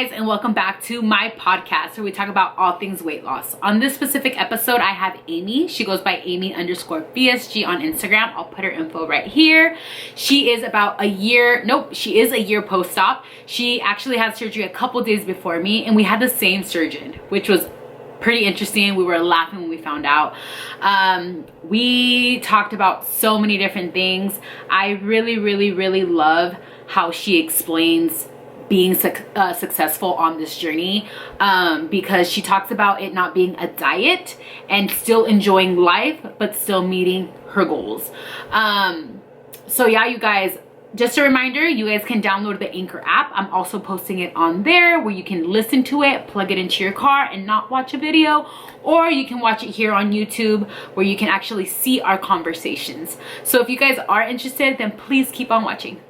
guys, and welcome back to my podcast where we talk about all things weight loss. On this specific episode, I have Amy. She goes by Amy_BSG on Instagram. I'll put her info right here. She is about a year post-op. She actually had surgery a couple days before me, and we had the same surgeon, which was pretty interesting. We were laughing when we found out. We talked about so many different things. I really love how she explains being successful on this journey, because she talks about it not being a diet and still enjoying life but still meeting her goals. So yeah, you guys, just a reminder, you guys can download the Anchor app. I'm also posting it on there where you can listen to it, plug it into your car and not watch a video, or you can watch it here on YouTube where you can actually see our conversations. So if you guys are interested, then please keep on watching.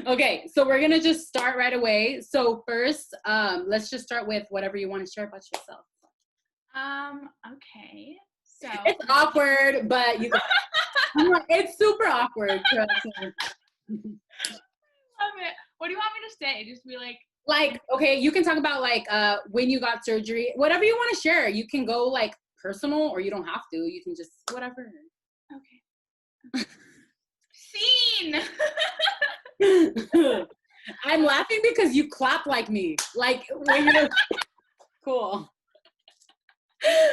Okay, so we're gonna just start right away. So first, let's just start with whatever you want to share about yourself. Okay. So it's awkward, but you it's super awkward. Love it. What do you want me to say? Just be like, okay, you can talk about like when you got surgery, whatever you want to share. You can go like personal, or you don't have to. You can just whatever. Okay. Scene. I'm laughing because you clap like me. Like when you're cool. I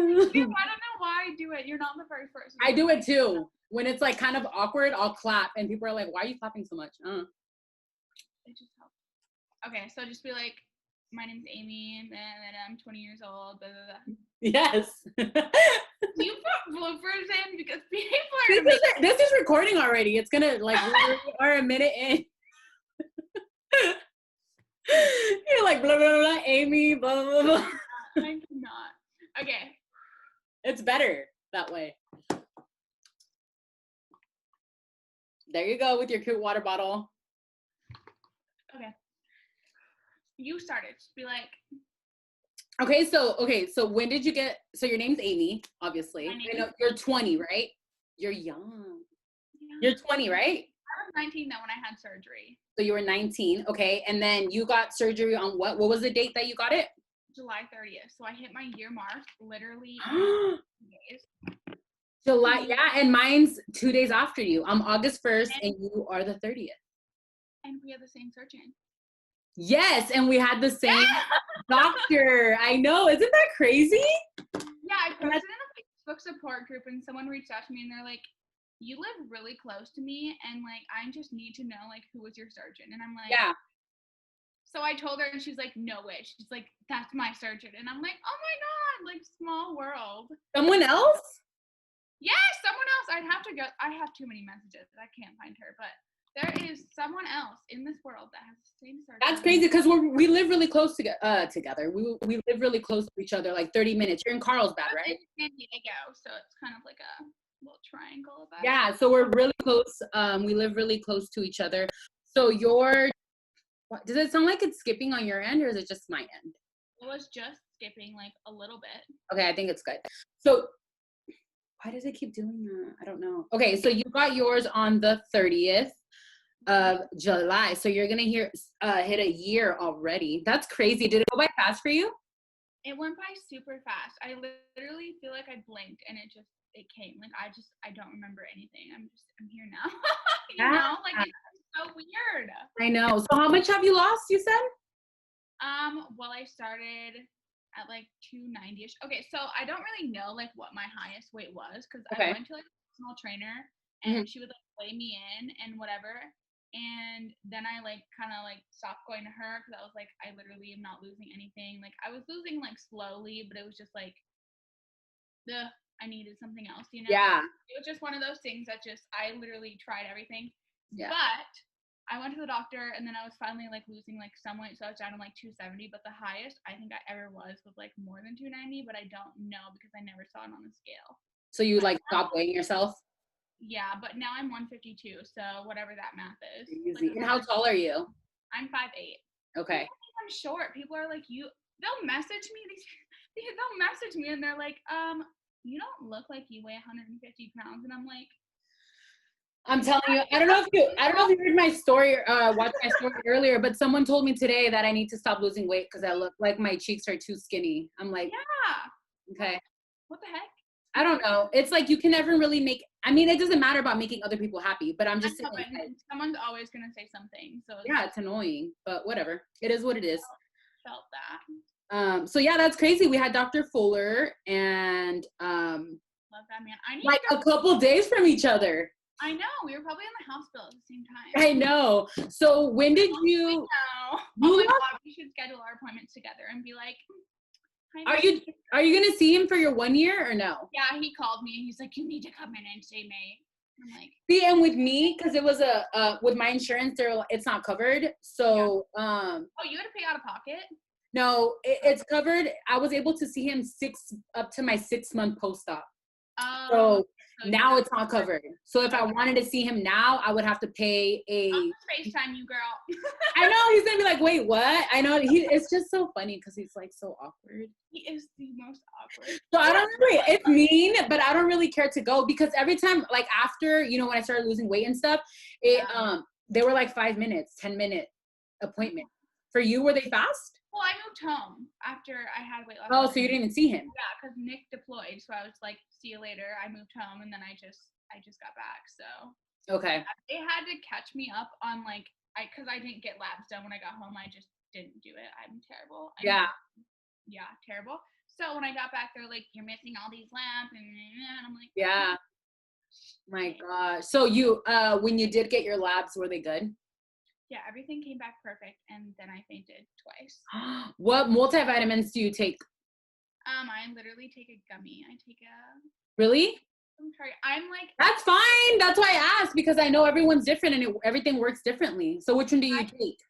don't know why I do it. You're not the first person. I do it too. When it's like kind of awkward, I'll clap and people are like, why are you clapping so much? It just helps. Okay, so just be like, my name's Amy, and I'm 20 years old, blah, blah, blah. Yes. You put bloopers in because people are this is recording already. It's gonna like we are a minute in. You're like blah blah blah Amy, blah blah blah. I cannot. Okay. It's better that way. There you go with your cute water bottle. Okay. You started. Just be like. Okay, so when did you get? So your name's Amy, obviously. I know you're 20, right? You're young. Yeah. You're 20, right? I was 19 then when I had surgery. So you were 19, okay, and then you got surgery on what? What was the date that you got it? July 30th. So I hit my year mark literally in 2 days. July, yeah, and mine's 2 days after you. I'm August 1st, and you are the 30th. And we have the same surgeon. Yes, and we had the same doctor. I know, isn't that crazy? Yeah, I posted in a Facebook support group, and someone reached out to me, and they're like, "You live really close to me, and like I just need to know like who was your surgeon." And I'm like, yeah. So I told her, and she's like, "No way." She's like, "That's my surgeon," and I'm like, "Oh my god, like small world." Someone else? Yes, someone else. I'd have to go. I have too many messages. I can't find her, but there is someone else in this world that has the same surgeon. That's crazy because we live really close together. We live really close to each other, like 30 minutes. You're in Carlsbad, right? In San Diego, so it's kind of like a little triangle of that. Yeah, so we're really close. We live really close to each other. So does it sound like it's skipping on your end, or is it just my end? It was just skipping like a little bit. Okay, I think it's good. So why does it keep doing that? I don't know. Okay, so you got yours on the 30th of July. So you're gonna hit a year already. That's crazy. Did it go by fast for you? It went by super fast. I literally feel like I blinked and it came. Like I don't remember anything. I'm here now. You know, like it's so weird. I know. So how much have you lost, you said? Well, I started at like 290-ish. Okay, so I don't really know like what my highest weight was because I went to like a personal trainer and she would like weigh me in and whatever. And then I like kind of like stopped going to her because I was like, I literally am not losing anything. Like I was losing like slowly, but it was just like, I needed something else, you know? Yeah. It was just one of those things that I literally tried everything. Yeah. But I went to the doctor and then I was finally like losing like some weight. So I was down to like 270, but the highest I think I ever was like more than 290, but I don't know because I never saw it on the scale. So you like stopped weighing yourself? Yeah, but now I'm 152, so whatever that math is. Easy. Like, and how tall are you? I'm 5'8". Okay. I'm short. People are like, they'll message me. They'll message me and they're like, you don't look like you weigh 150 pounds. And I'm like, I'm telling you, I don't know if you heard my story, watched my story earlier, but someone told me today that I need to stop losing weight because I look like my cheeks are too skinny. I'm like, yeah. Okay. What the heck? I don't know. It's like you can never really it doesn't matter about making other people happy, but I'm just saying, someone's always gonna say something. So it's annoying, but whatever. It is what it is. Felt that. So yeah, that's crazy. We had Dr. Fuller and love that man. I need like a couple days from each other. I know. We were probably in the hospital at the same time. I know. So when did you? Oh my God, we should schedule our appointments together and be like. Are you gonna see him for your 1 year or no? Yeah, he called me and he's like, you need to come in and see me. I'm like, see, and with me, because it was with my insurance, it's not covered. So oh, you had to pay out of pocket? No, it's covered. I was able to see him up to my 6-month post-op. So now it's not covered. So if I wanted to see him now, I would have to pay I'll just FaceTime you, girl. I know he's gonna be like, wait, what? I know it's just so funny because he's like so awkward. He is the most awkward. So I don't really, it's mean, but I don't really care to go because every time, like after, when I started losing weight and stuff, they were like 5 minutes, 10-minute appointment. For you, were they fast? Well, I moved home after I had weight loss. Oh, so you didn't even see him? Yeah, because Nick deployed, so I was like, see you later. I moved home, and then I just got back, so. Okay. They had to catch me up on, because I didn't get labs done when I got home. I just didn't do it. I'm terrible. Yeah, terrible. So when I got back, they're like, you're missing all these labs, and I'm like. Yeah. My gosh. So you, when you did get your labs, were they good? Yeah, everything came back perfect, and then I fainted twice. What multivitamins do you take? I literally take a gummy. I take a. Really? I'm sorry. I'm like. That's fine. That's why I asked because I know everyone's different and everything works differently. So which one do you take?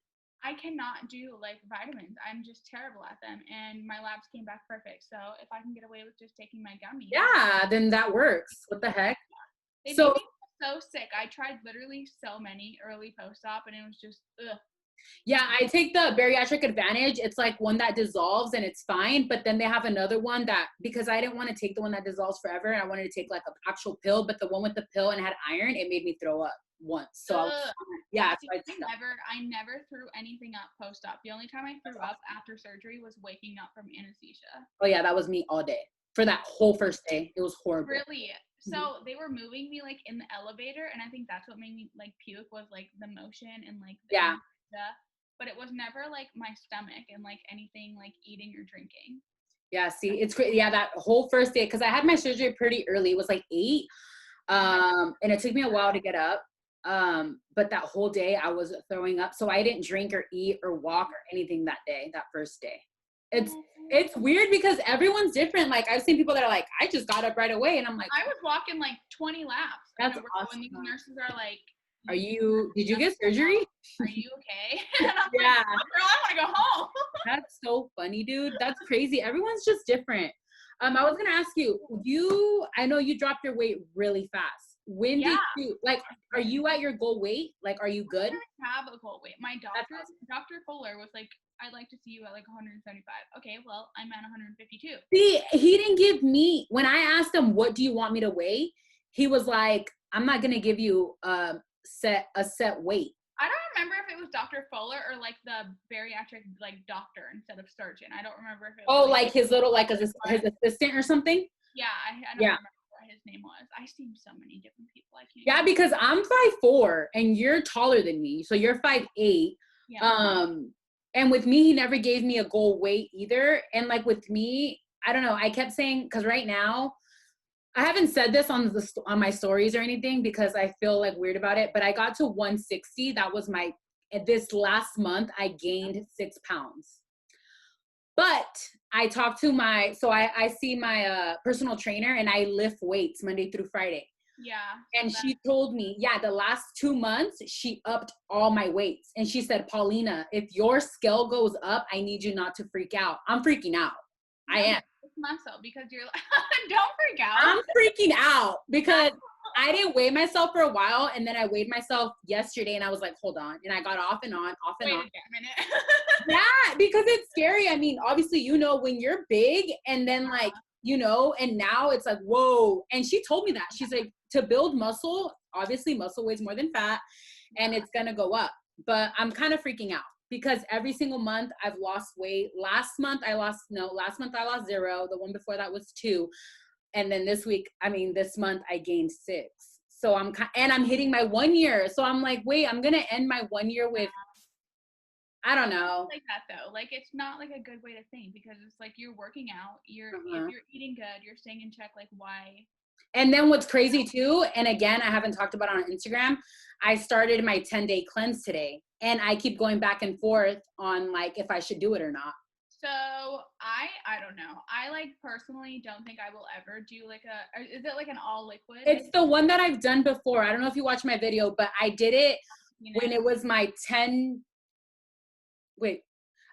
I cannot do vitamins. I'm just terrible at them, and my labs came back perfect. So if I can get away with just taking my gummy. Yeah, then that works. What the heck? They made me so sick. I tried literally so many early post-op, and it was just ugh. Yeah, I take the bariatric advantage. It's like one that dissolves and it's fine. But then they have another one that, because I didn't want to take the one that dissolves forever, and I wanted to take like an actual pill, but the one with the pill and had iron, it made me throw up once. So I never threw anything up post-op. The only time I threw up after surgery was waking up from anesthesia. Oh yeah, that was me all day. For that whole first day, it was horrible. Really? So they were moving me in the elevator, and I think that's what made me puke was the motion and but it was never my stomach and anything eating or drinking. Yeah, see, it's great. Yeah, that whole first day, because I had my surgery pretty early. It was 8, and it took me a while to get up. But that whole day I was throwing up, so I didn't drink or eat or walk or anything that day. That first day, it's weird because everyone's different. I've seen people that are like, I just got up right away, and I'm like, I was walking 20 laps. That's awesome. When these nurses are like, did you get surgery? Are you okay? And I'm yeah. Like, girl, I want to go home. That's so funny, dude. That's crazy. Everyone's just different. I was gonna ask you, I know you dropped your weight really fast. When did you are you at your goal weight? Are you good? I have a goal weight. My doctor, Dr. Fuller was like, I'd like to see you at 175. Okay, well, I'm at 152. See, he didn't give me, when I asked him, what do you want me to weigh? He was like, I'm not gonna give you a set weight. I don't remember if it was Dr. Fuller or the bariatric doctor instead of surgeon. I don't remember if it was his little his assistant or something. Yeah, I don't remember what his name was. I've seen so many different people. I can't. Yeah, because I'm 5'4" and you're taller than me, so you're 5'8". Yeah. And with me, he never gave me a goal weight either. And with me, I don't know. I kept saying, because right now, I haven't said this on my stories or anything because I feel weird about it, but I got to 160. That was this last month, I gained 6 pounds. But I talked to I see my personal trainer, and I lift weights Monday through Friday. Yeah. And she told me, the last 2 months, she upped all my weights. And she said, Paulina, if your scale goes up, I need you not to freak out. I'm freaking out. I am. It's muscle because you're don't freak out. I'm freaking out because I didn't weigh myself for a while. And then I weighed myself yesterday and I was like, hold on. And I got off and on. Wait a minute. Yeah, because it's scary. I mean, obviously, when you're big and then you know, and now it's like, whoa. And she told me that. She's like, to build muscle, obviously muscle weighs more than fat, and it's going to go up. But I'm kind of freaking out because every single month I've lost weight. Last month I lost 0. The one before that was 2. And then this month I gained 6. So I'm hitting my 1 year. So I'm like, wait, I'm going to end my 1 year with, I don't know. Like that though. Like it's not like a good way to think because it's like you're working out, if you're eating good, you're staying in check, like why? And then what's crazy too, and again, I haven't talked about it on Instagram, I started my 10-day cleanse today. And I keep going back and forth on like if I should do it or not. So I don't know. I like personally don't think I will ever do like is it like an all liquid? It's the one that I've done before. I don't know if you watched my video, but I did it when it was my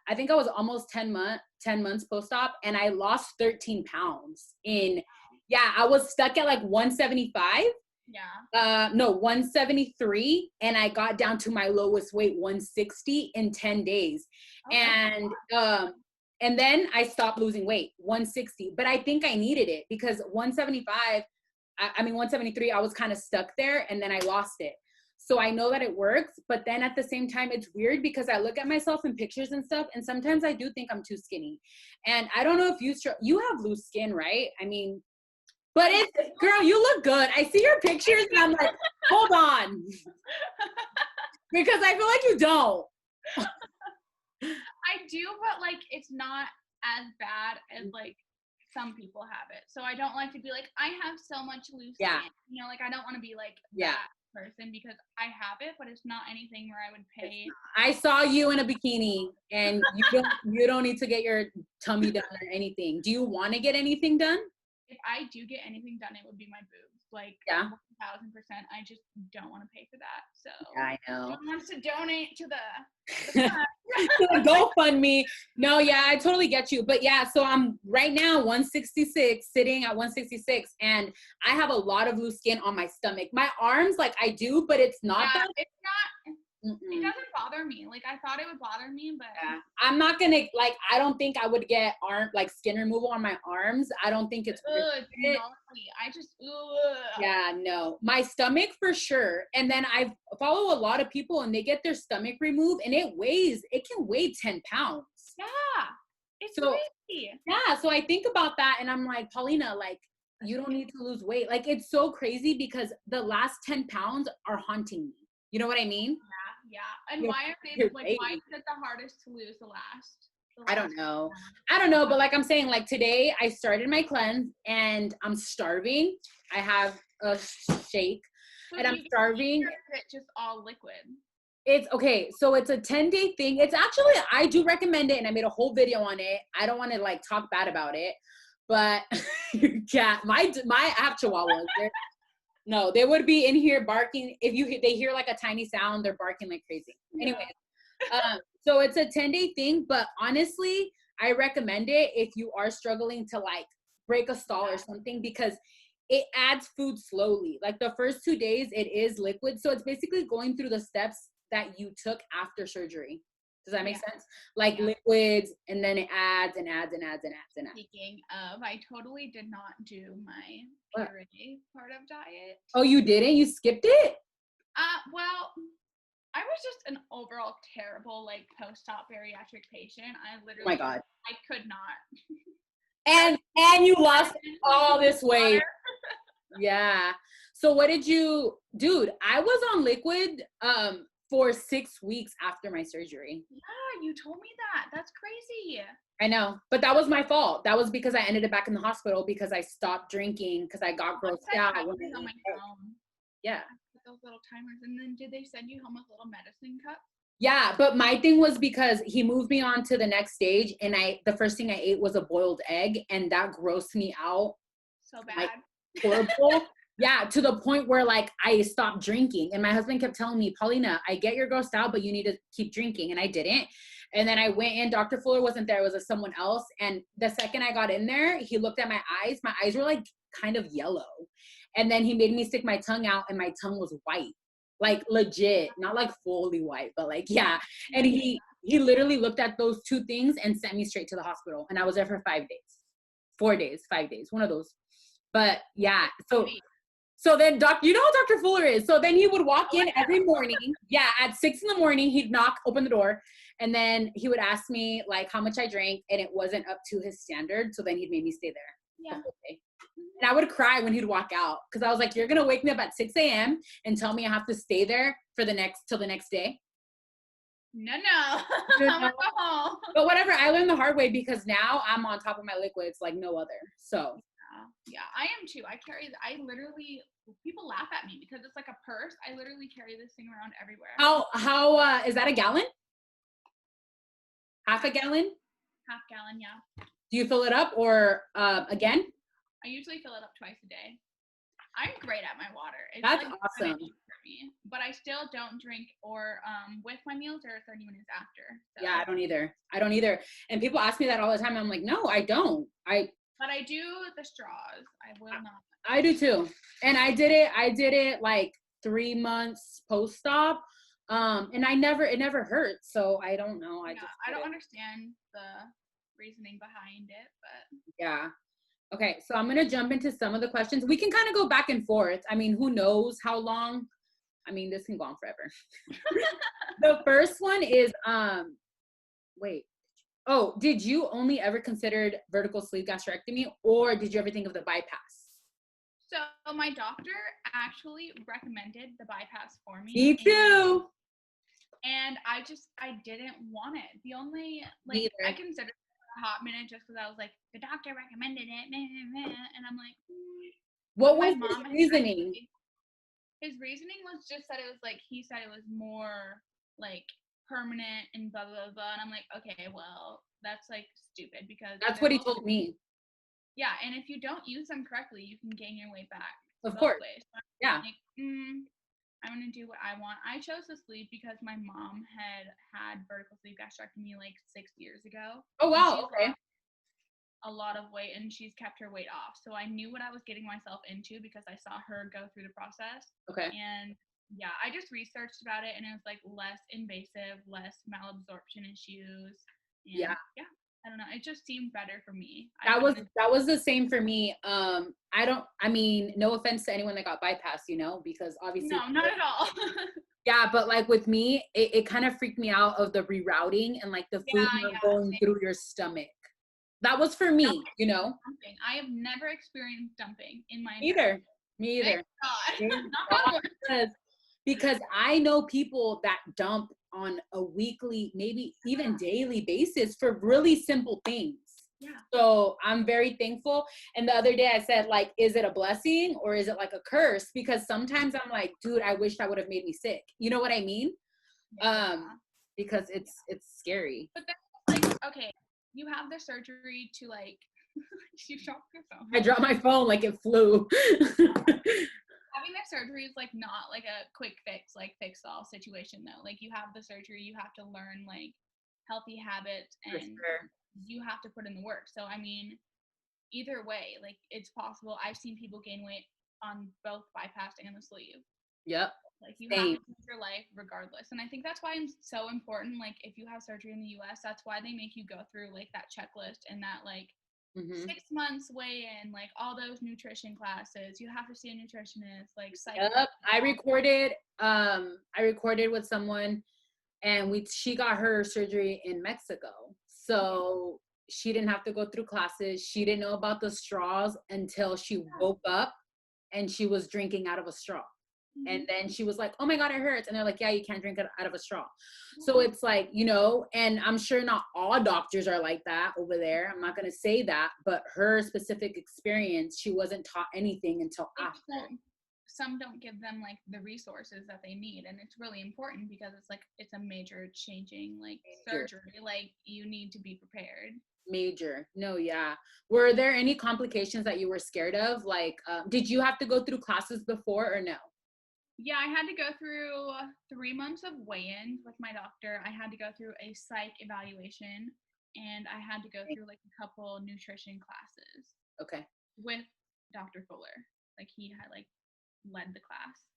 I think I was almost 10 months post-op, and I lost 13 pounds I was stuck at like 175. Yeah. 173, and I got down to my lowest weight, 160 in 10 days. Okay. And then I stopped losing weight, 160. But I think I needed it because 173, I was kind of stuck there, and then I lost it. So I know that it works, but then at the same time, it's weird because I look at myself in pictures and stuff, and sometimes I do think I'm too skinny. And I don't know if you have loose skin, right? I mean, but girl, you look good. I see your pictures and I'm like, hold on. Because I feel like you don't. I do, but like, it's not as bad as like some people have it. So I don't like to be like, I have so much loose skin. You know, like I don't want to be like that person because I have it, but it's not anything where I would pay. I saw you in a bikini and you don't need to get your tummy done or anything. Do you want to get anything done? If I do get anything done, it would be my boobs. Like 1,000%. I just don't want to pay for that. So I know. Who wants to donate to the to the GoFundMe? No, I totally get you. But so I'm right now 166, sitting at 166, and I have a lot of loose skin on my stomach. My arms, like I do, but it's not that. It's not. It doesn't bother me. Like I thought it would bother me, but I'm not gonna I don't think I would get skin removal on my arms. I don't think it's gnarly. I just no. My stomach for sure. And then I follow a lot of people and they get their stomach removed and it can weigh 10 pounds. Yeah. It's crazy. Yeah. So I think about that and I'm like, Paulina, like you don't need to lose weight. Like it's so crazy because the last 10 pounds are haunting me. You know what I mean? Yeah. And why are they why is it the hardest to lose the last? I don't know, but like I'm saying, like today I started my cleanse and I'm starving. I have a shake and I'm starving. It's just all liquid. It's okay. So it's a 10-day thing. It's actually, I do recommend it and I made a whole video on it. I don't want to like talk bad about it, but I have chihuahuas. No, they would be in here barking. If they hear like a tiny sound, they're barking like crazy. Anyways, so it's a 10-day thing, but honestly, I recommend it if you are struggling to like break a stall or something because it adds food slowly. Like the first 2 days, it is liquid. So it's basically going through the steps that you took after surgery. Does that make sense? Like liquids, and then it adds and adds and adds and adds and adds. Speaking of, I totally did not do my puree part of diet. Oh, you didn't? You skipped it? Well, I was just an overall terrible like post-op bariatric patient. I literally, oh my God, I could not. and you lost all this weight. Yeah. So what did you, dude? I was on liquid for 6 weeks after my surgery. Yeah, you told me that. That's crazy. I know, but that was my fault. That was because I ended up back in the hospital because I stopped drinking because I got grossed out. Yeah. Those little timers. And then did they send you home with little medicine cups? Yeah, but my thing was because he moved me on to the next stage and the first thing I ate was a boiled egg and that grossed me out. So bad. Like, horrible. Yeah, to the point where like I stopped drinking and my husband kept telling me, Paulina, I get you're grossed out, but you need to keep drinking. And I didn't. And then I went in, Dr. Fuller wasn't there. It was someone else. And the second I got in there, he looked at my eyes. My eyes were like kind of yellow. And then he made me stick my tongue out and my tongue was white, like legit, not like fully white, but like, yeah. And he literally looked at those 2 things and sent me straight to the hospital. And I was there for 5 days. 4 days, 5 days, one of those. But yeah, so then you know how Dr. Fuller is. So then he would walk in every morning. Yeah, at 6 a.m, he'd knock, open the door, and then he would ask me like how much I drank, and it wasn't up to his standard. So then he'd make me stay there the whole day. And I would cry when he'd walk out because I was like, "You're gonna wake me up at 6 a.m. and tell me I have to stay there for till the next day." No. But whatever, I learned the hard way because now I'm on top of my liquids like no other. So yeah, I am too. I literally, people laugh at me because it's like a purse. I literally carry this thing around everywhere. How is that, a gallon? Half a gallon? Half gallon, yeah. Do you fill it up or again? I usually fill it up twice a day. I'm great at my water. It's That's like awesome. For me, but I still don't drink or with my meals or 30 minutes after. So. Yeah, I don't either. And people ask me that all the time. I'm like, no, I don't. But I do the straws. I will not. I do too. And I did it like 3 months post-op. And it never hurt. So I don't know. I don't understand the reasoning behind it, but yeah. Okay, so I'm gonna jump into some of the questions. We can kind of go back and forth. I mean, who knows how long? I mean, this can go on forever. The first one is did you only ever considered vertical sleeve gastrectomy, or did you ever think of the bypass? So my doctor actually recommended the bypass for me. Me too. And I didn't want it. The only I considered it a hot minute just because I was like, the doctor recommended it, and I'm like, what was his reasoning? His reasoning was just that it was like, he said it was more like permanent and blah blah blah, and I'm like, okay, well, that's like stupid because that's what he told me. Yeah, and if you don't use them correctly, you can gain your weight back. Of course. So yeah. Like, I'm gonna do what I want. I chose the sleeve because my mom had vertical sleeve gastrectomy like 6 years ago. Oh wow. Okay. A lot of weight, and she's kept her weight off. So I knew what I was getting myself into because I saw her go through the process. Okay. And yeah, I just researched about it, and it was like less invasive, less malabsorption issues. And yeah. I don't know. It just seemed better for me. That was the same for me. I mean, no offense to anyone that got bypassed, because obviously. No, not at all. Yeah, but like with me, it kind of freaked me out of the rerouting and like the food going through your stomach. That was for me, Dumping. I have never experienced dumping in my Me either. Because I know people that dump on a weekly, maybe even daily basis for really simple things. Yeah. So I'm very thankful. And the other day I said, like, is it a blessing or is it like a curse? Because sometimes I'm like, dude, I wish that would have made me sick. You know what I mean? Yeah. Because it's scary. But then, like, okay, you have the surgery to like, you dropped your phone. I dropped my phone like it flew. Having that surgery is like not like a quick fix, like fix all situation though. Like you have the surgery, you have to learn like healthy habits, and you have to put in the work. So I mean, either way, like it's possible. I've seen people gain weight on both bypass and the sleeve. Yep. Like you have to live your life regardless. And I think that's why it's so important. Like if you have surgery in the US, that's why they make you go through like that checklist and that like 6 months weigh in, like all those nutrition classes. You have to see a nutritionist, like Yep. I recorded with someone, and she got her surgery in Mexico. So she didn't have to go through classes. She didn't know about the straws until she woke up and she was drinking out of a straw. And then she was like, oh my God, it hurts. And they're like, yeah, you can't drink it out of a straw. So it's like, and I'm sure not all doctors are like that over there. I'm not going to say that, but her specific experience, she wasn't taught anything until after. Some don't give them like the resources that they need. And it's really important because it's like, it's a major changing like surgery. Like you need to be prepared. Major. No, yeah. Were there any complications that you were scared of? Like, did you have to go through classes before or no? Yeah, I had to go through 3 months of weigh-ins with my doctor. I had to go through a psych evaluation, and I had to go through like a couple nutrition classes. Okay. With Dr. Fuller. Like he had like led the class.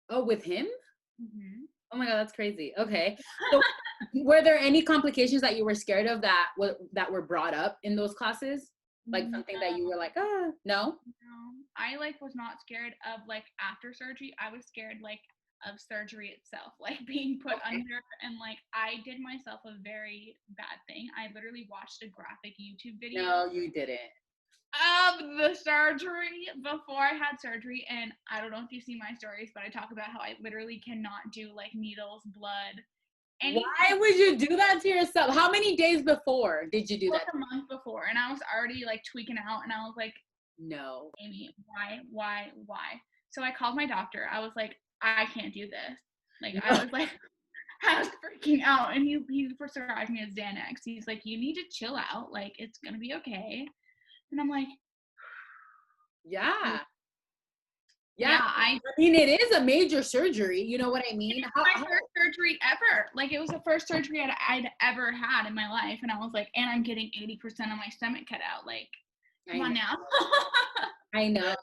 Oh, with him? Mm-hmm. Oh my God, that's crazy. Okay. So were there any complications that you were scared of that were brought up in those classes? Like something that you were like, no? No, I like was not scared of like after surgery. I was scared like of surgery itself, like being put under, and like I did myself a very bad thing. I literally watched a graphic YouTube video. No, you didn't. Of the surgery before I had surgery, and I don't know if you see my stories, but I talk about how I literally cannot do like needles, blood. Anything. Why would you do that to yourself? How many days before did you do that? A month before, and I was already like tweaking out, and I was like, no, Amy, why? So I called my doctor. I was like, I can't do this. Like, no. I was freaking out, and he prescribed me a Xanax. He's like, you need to chill out. Like, it's gonna be okay. And I'm like, yeah. I mean, it is a major surgery. You know what I mean? It's my first surgery ever. Like, it was the first surgery I'd ever had in my life. And I was like, and I'm getting 80% of my stomach cut out. Like, come on now. I know.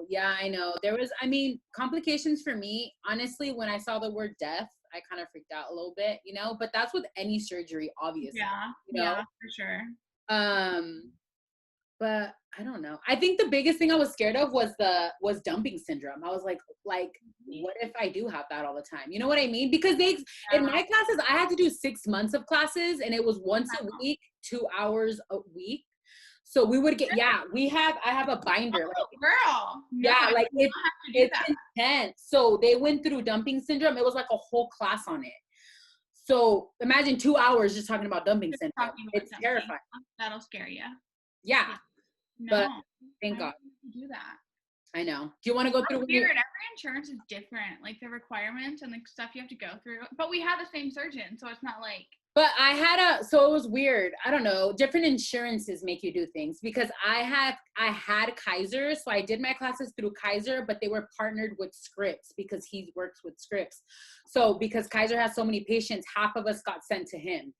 Yeah, I know. There was, I mean, complications for me. Honestly, when I saw the word death, I kind of freaked out a little bit, you know? But that's with any surgery, obviously. Yeah, you know? Yeah, for sure. But I don't know. I think the biggest thing I was scared of was dumping syndrome. I was like, what if I do have that all the time? You know what I mean? Because in my classes, I had to do 6 months of classes, and it was once a week, 2 hours a week. So we would get, I have a binder. Girl. No, like it's intense. So they went through dumping syndrome. It was like a whole class on it. So imagine 2 hours just talking about dumping syndrome. It's terrifying. That'll scare you. Yeah. No, but thank God. Do that. I know. Do you want to go through? Weird. Every insurance is different, like the requirements and the stuff you have to go through. But we had the same surgeon, so it's not like. But so it was weird. I don't know. Different insurances make you do things because I had Kaiser, so I did my classes through Kaiser, but they were partnered with Scripps because he works with Scripps. So because Kaiser has so many patients, half of us got sent to him.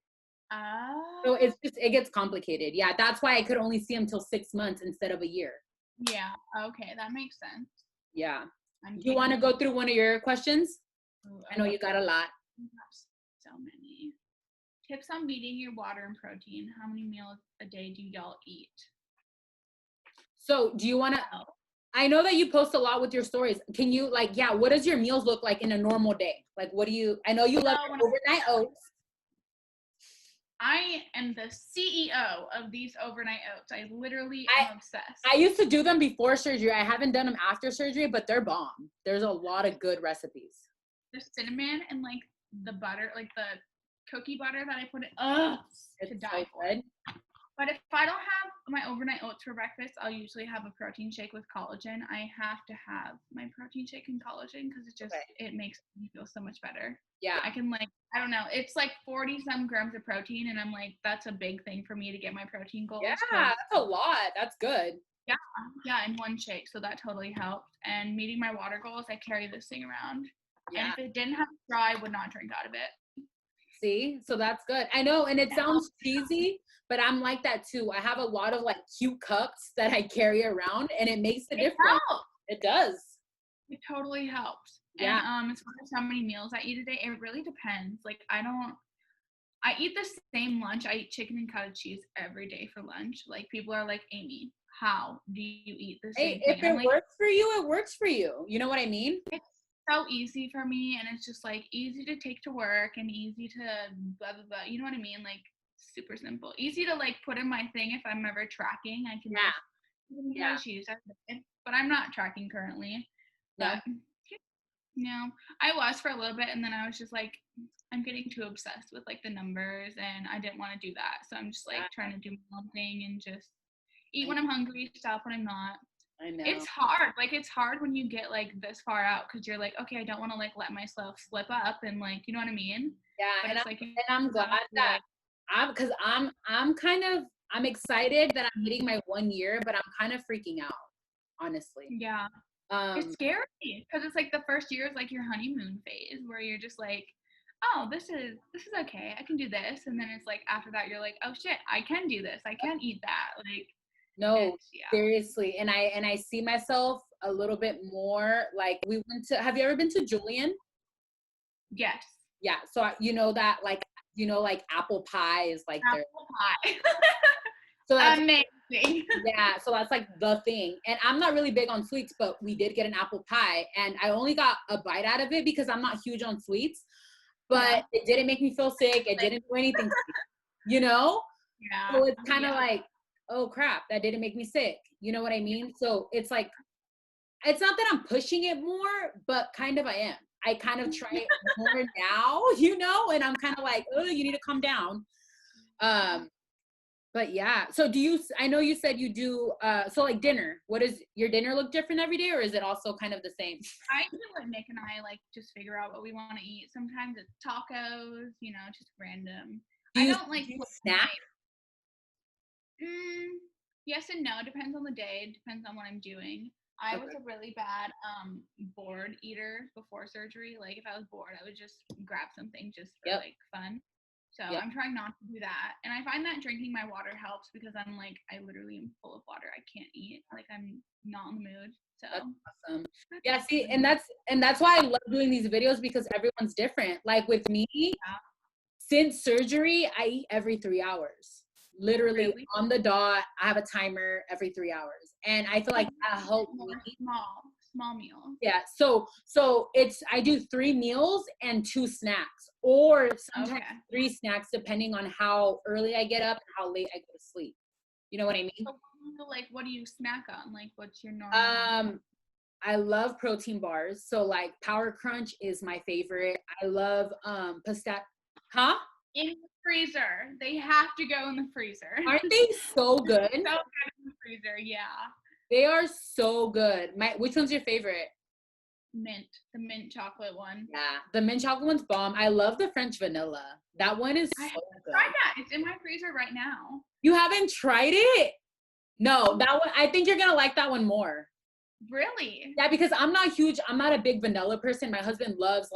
So it gets complicated. Yeah, that's why I could only see him till 6 months instead of a year. Yeah. Okay, that makes sense. Yeah. Do you want to go through one of your questions? I know you got a lot. So many. Tips on meeting your water and protein. How many meals a day do y'all eat? So do you want to? I know that you post a lot with your stories. Can you what does your meals look like in a normal day? Like, what do you? I know you love overnight oats. I am the CEO of these overnight oats. I literally am obsessed. I used to do them before surgery. I haven't done them after surgery, but they're bomb. There's a lot of good recipes. The cinnamon and like the butter, like the cookie butter that I put in. It's to die for. Good. But if I don't have my overnight oats for breakfast, I'll usually have a protein shake with collagen. I have to have my protein shake and collagen because it makes me feel so much better. Yeah. I can I don't know. It's like 40 some grams of protein, and I'm like, that's a big thing for me to get my protein goals. Yeah, that's a lot. That's good. Yeah, in one shake. So that totally helped. And meeting my water goals, I carry this thing around. Yeah. And if it didn't have a straw, I would not drink out of it. See? So that's good. I know, and it sounds cheesy, but I'm like that too. I have a lot of cute cups that I carry around, and it makes a difference. Helps. It does. It totally helps. Yeah. And as far as how many meals I eat a day, it really depends. I eat the same lunch. I eat chicken and cottage cheese every day for lunch. Like, people are like, Amy, how do you eat the same thing? If it works for you, it works for you. You know what I mean? It's so easy for me, and it's just easy to take to work and easy to blah blah blah. You know what I mean? Super simple, easy to put in my thing if I'm ever tracking. I can choose. But I'm not tracking currently. But no, I was for a little bit, and then I was just I'm getting too obsessed with the numbers, and I didn't want to do that. So I'm just trying to do my own thing and just eat when I'm hungry, stop when I'm not. I know. It's hard. It's hard when you get this far out because you're okay, I don't want to let myself slip up and you know what I mean? Yeah, but I'm glad that I'm excited that I'm hitting my 1 year, but I'm kind of freaking out, honestly. Yeah. It's scary because it's the first year is your honeymoon phase where you're just oh, this is okay, I can do this, and then it's after that you're oh shit, I can do this, I can eat that. No, seriously. And I see myself a little bit more have you ever been to Julian? Yes. Yeah. So you know that apple pie is apple pie. So that's amazing. yeah, so that's like the thing. And I'm not really big on sweets, but we did get an apple pie, and I only got a bite out of it because I'm not huge on sweets. But it didn't make me feel sick. It didn't do anything to me, you know? Yeah. So it's kind of like, oh crap, that didn't make me sick. You know what I mean? So it's like, it's not that I'm pushing it more, but kind of I am. I kind of try it more now, you know, and I'm kind of like, oh, you need to calm down. But yeah, so I know you said you do, so like dinner, what is your dinner look different every day, or is it also kind of the same? I do what Nick and I like just figure out what we want to eat. Sometimes it's tacos, you know, just random. I don't like snack. Yes and no. Depends on the day. Depends on what I'm doing. I was a really bad bored eater before surgery. Like if I was bored, I would just grab something just for like fun. So I'm trying not to do that. And I find that drinking my water helps because I'm like, I literally am full of water. I can't eat. Like I'm not in the mood. So that's awesome. Yeah, see, and that's why I love doing these videos because everyone's different. Like with me, since surgery, I eat every 3 hours. Literally on the dot. I have a timer every 3 hours. And I feel like that helps me. Small meals. Yeah. So I do 3 meals and 2 snacks, or sometimes 3 snacks depending on how early I get up and how late I go to sleep. You know what I mean? So, like, what do you snack on? Like, what's your normal? I love protein bars. So like Power Crunch is my favorite. I love pistachio. Huh? In the freezer. They have to go in the freezer. Aren't they so good? So good in the freezer, yeah. They are so good. Which one's your favorite? Mint. The mint chocolate one. Yeah, the mint chocolate one's bomb. I love the French vanilla. That one is so good. Try that. It's in my freezer right now. You haven't tried it? No, that one, I think you're gonna like that one more. Really? Yeah, because I'm not a big vanilla person. My husband loves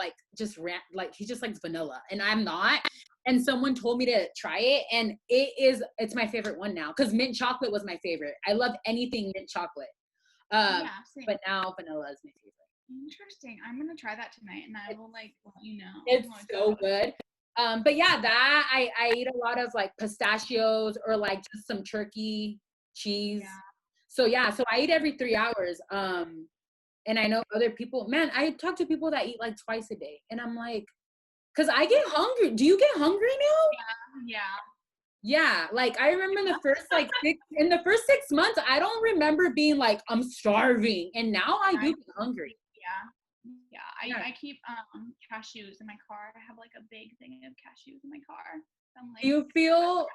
he just likes vanilla, and I'm not. And someone told me to try it, and it's my favorite one now because mint chocolate was my favorite. I love anything mint chocolate. Same. But now vanilla is my favorite. Interesting. I'm gonna try that tonight, and I will let you know. It's so good. But yeah, that I eat a lot of like pistachios or like just some turkey cheese. Yeah. So I eat every 3 hours. And I know other people, man, I talk to people that eat like twice a day, and I'm like, cause I get hungry. Do you get hungry now? Yeah. Like I remember in the first 6 months, I don't remember being like, I'm starving. And now I do get hungry. I keep cashews in my car. I have like a big thing of cashews in my car. So I'm like, do you feel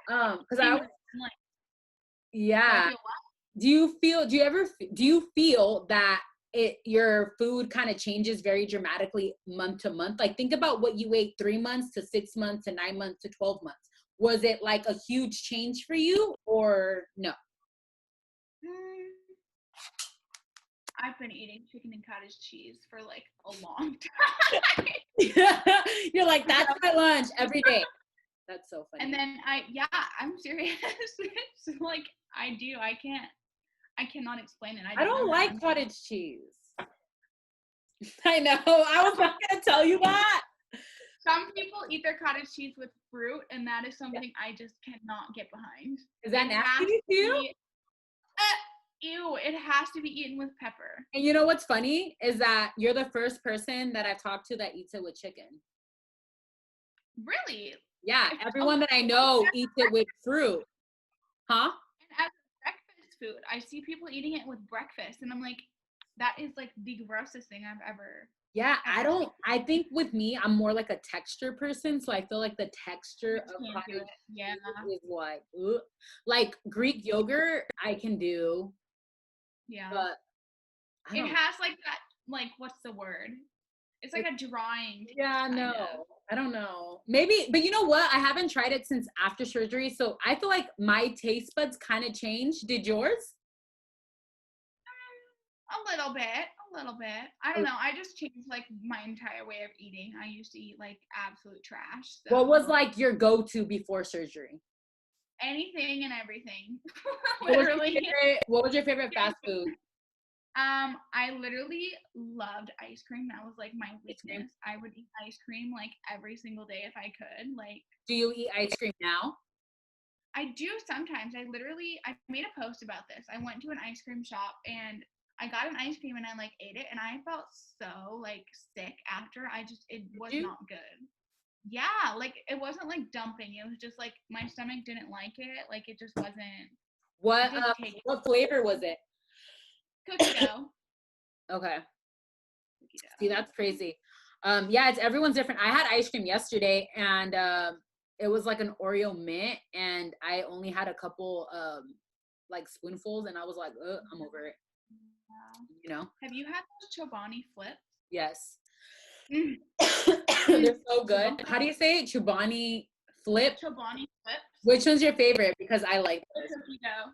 do you feel that your food kind of changes very dramatically month to month? Like think about what you ate 3 months to 6 months to 9 months to 12 months. Was it like a huge change for you or no? I've been eating chicken and cottage cheese for like a long time. You're like, that's my lunch every day. That's so funny. And then I'm serious. It's like I cannot explain it. I don't like cottage cheese. I know. I was not gonna tell you that. Some people eat their cottage cheese with fruit, and that is something I just cannot get behind. Is that nasty to you? Ew, it has to be eaten with pepper. And you know what's funny is that you're the first person that I've talked to that eats it with chicken. Really? Yeah, everyone that I know eats it with fruit. Huh? And as breakfast food, I see people eating it with breakfast, and I'm like, that is like the grossest thing I've ever. Yeah, I think with me, I'm more like a texture person, so I feel like the texture of cottage is like, ugh. Like Greek yogurt, I can do. Yeah. But it has like that, like, what's the word? It's like a drying taste. Yeah, no. I don't know. Maybe, but you know what? I haven't tried it since after surgery, so I feel like my taste buds kind of changed. Did yours? A little bit. I don't know. I just changed like my entire way of eating. I used to eat like absolute trash. So. What was like your go-to before surgery? Anything and everything. Literally. What was your favorite fast food? I literally loved ice cream. That was like my weakness. I would eat ice cream like every single day if I could. Like, do you eat ice cream now? I do sometimes. I made a post about this. I went to an ice cream shop and I got an ice cream and I like ate it and I felt so like sick after. It was not good. Yeah, like it wasn't like dumping. It was just like my stomach didn't like it. Like it just wasn't. What flavor was it? Cookie dough. Okay. Cookie dough. See, that's crazy. Yeah, it's everyone's different. I had ice cream yesterday and it was like an Oreo mint and I only had a couple like spoonfuls and I was like, I'm over it. Yeah. You know? Have you had those Chobani flips? Yes. They're so good. How do you say it? Chobani flip? Chobani flips. Which one's your favorite? Because I like the cookie dough.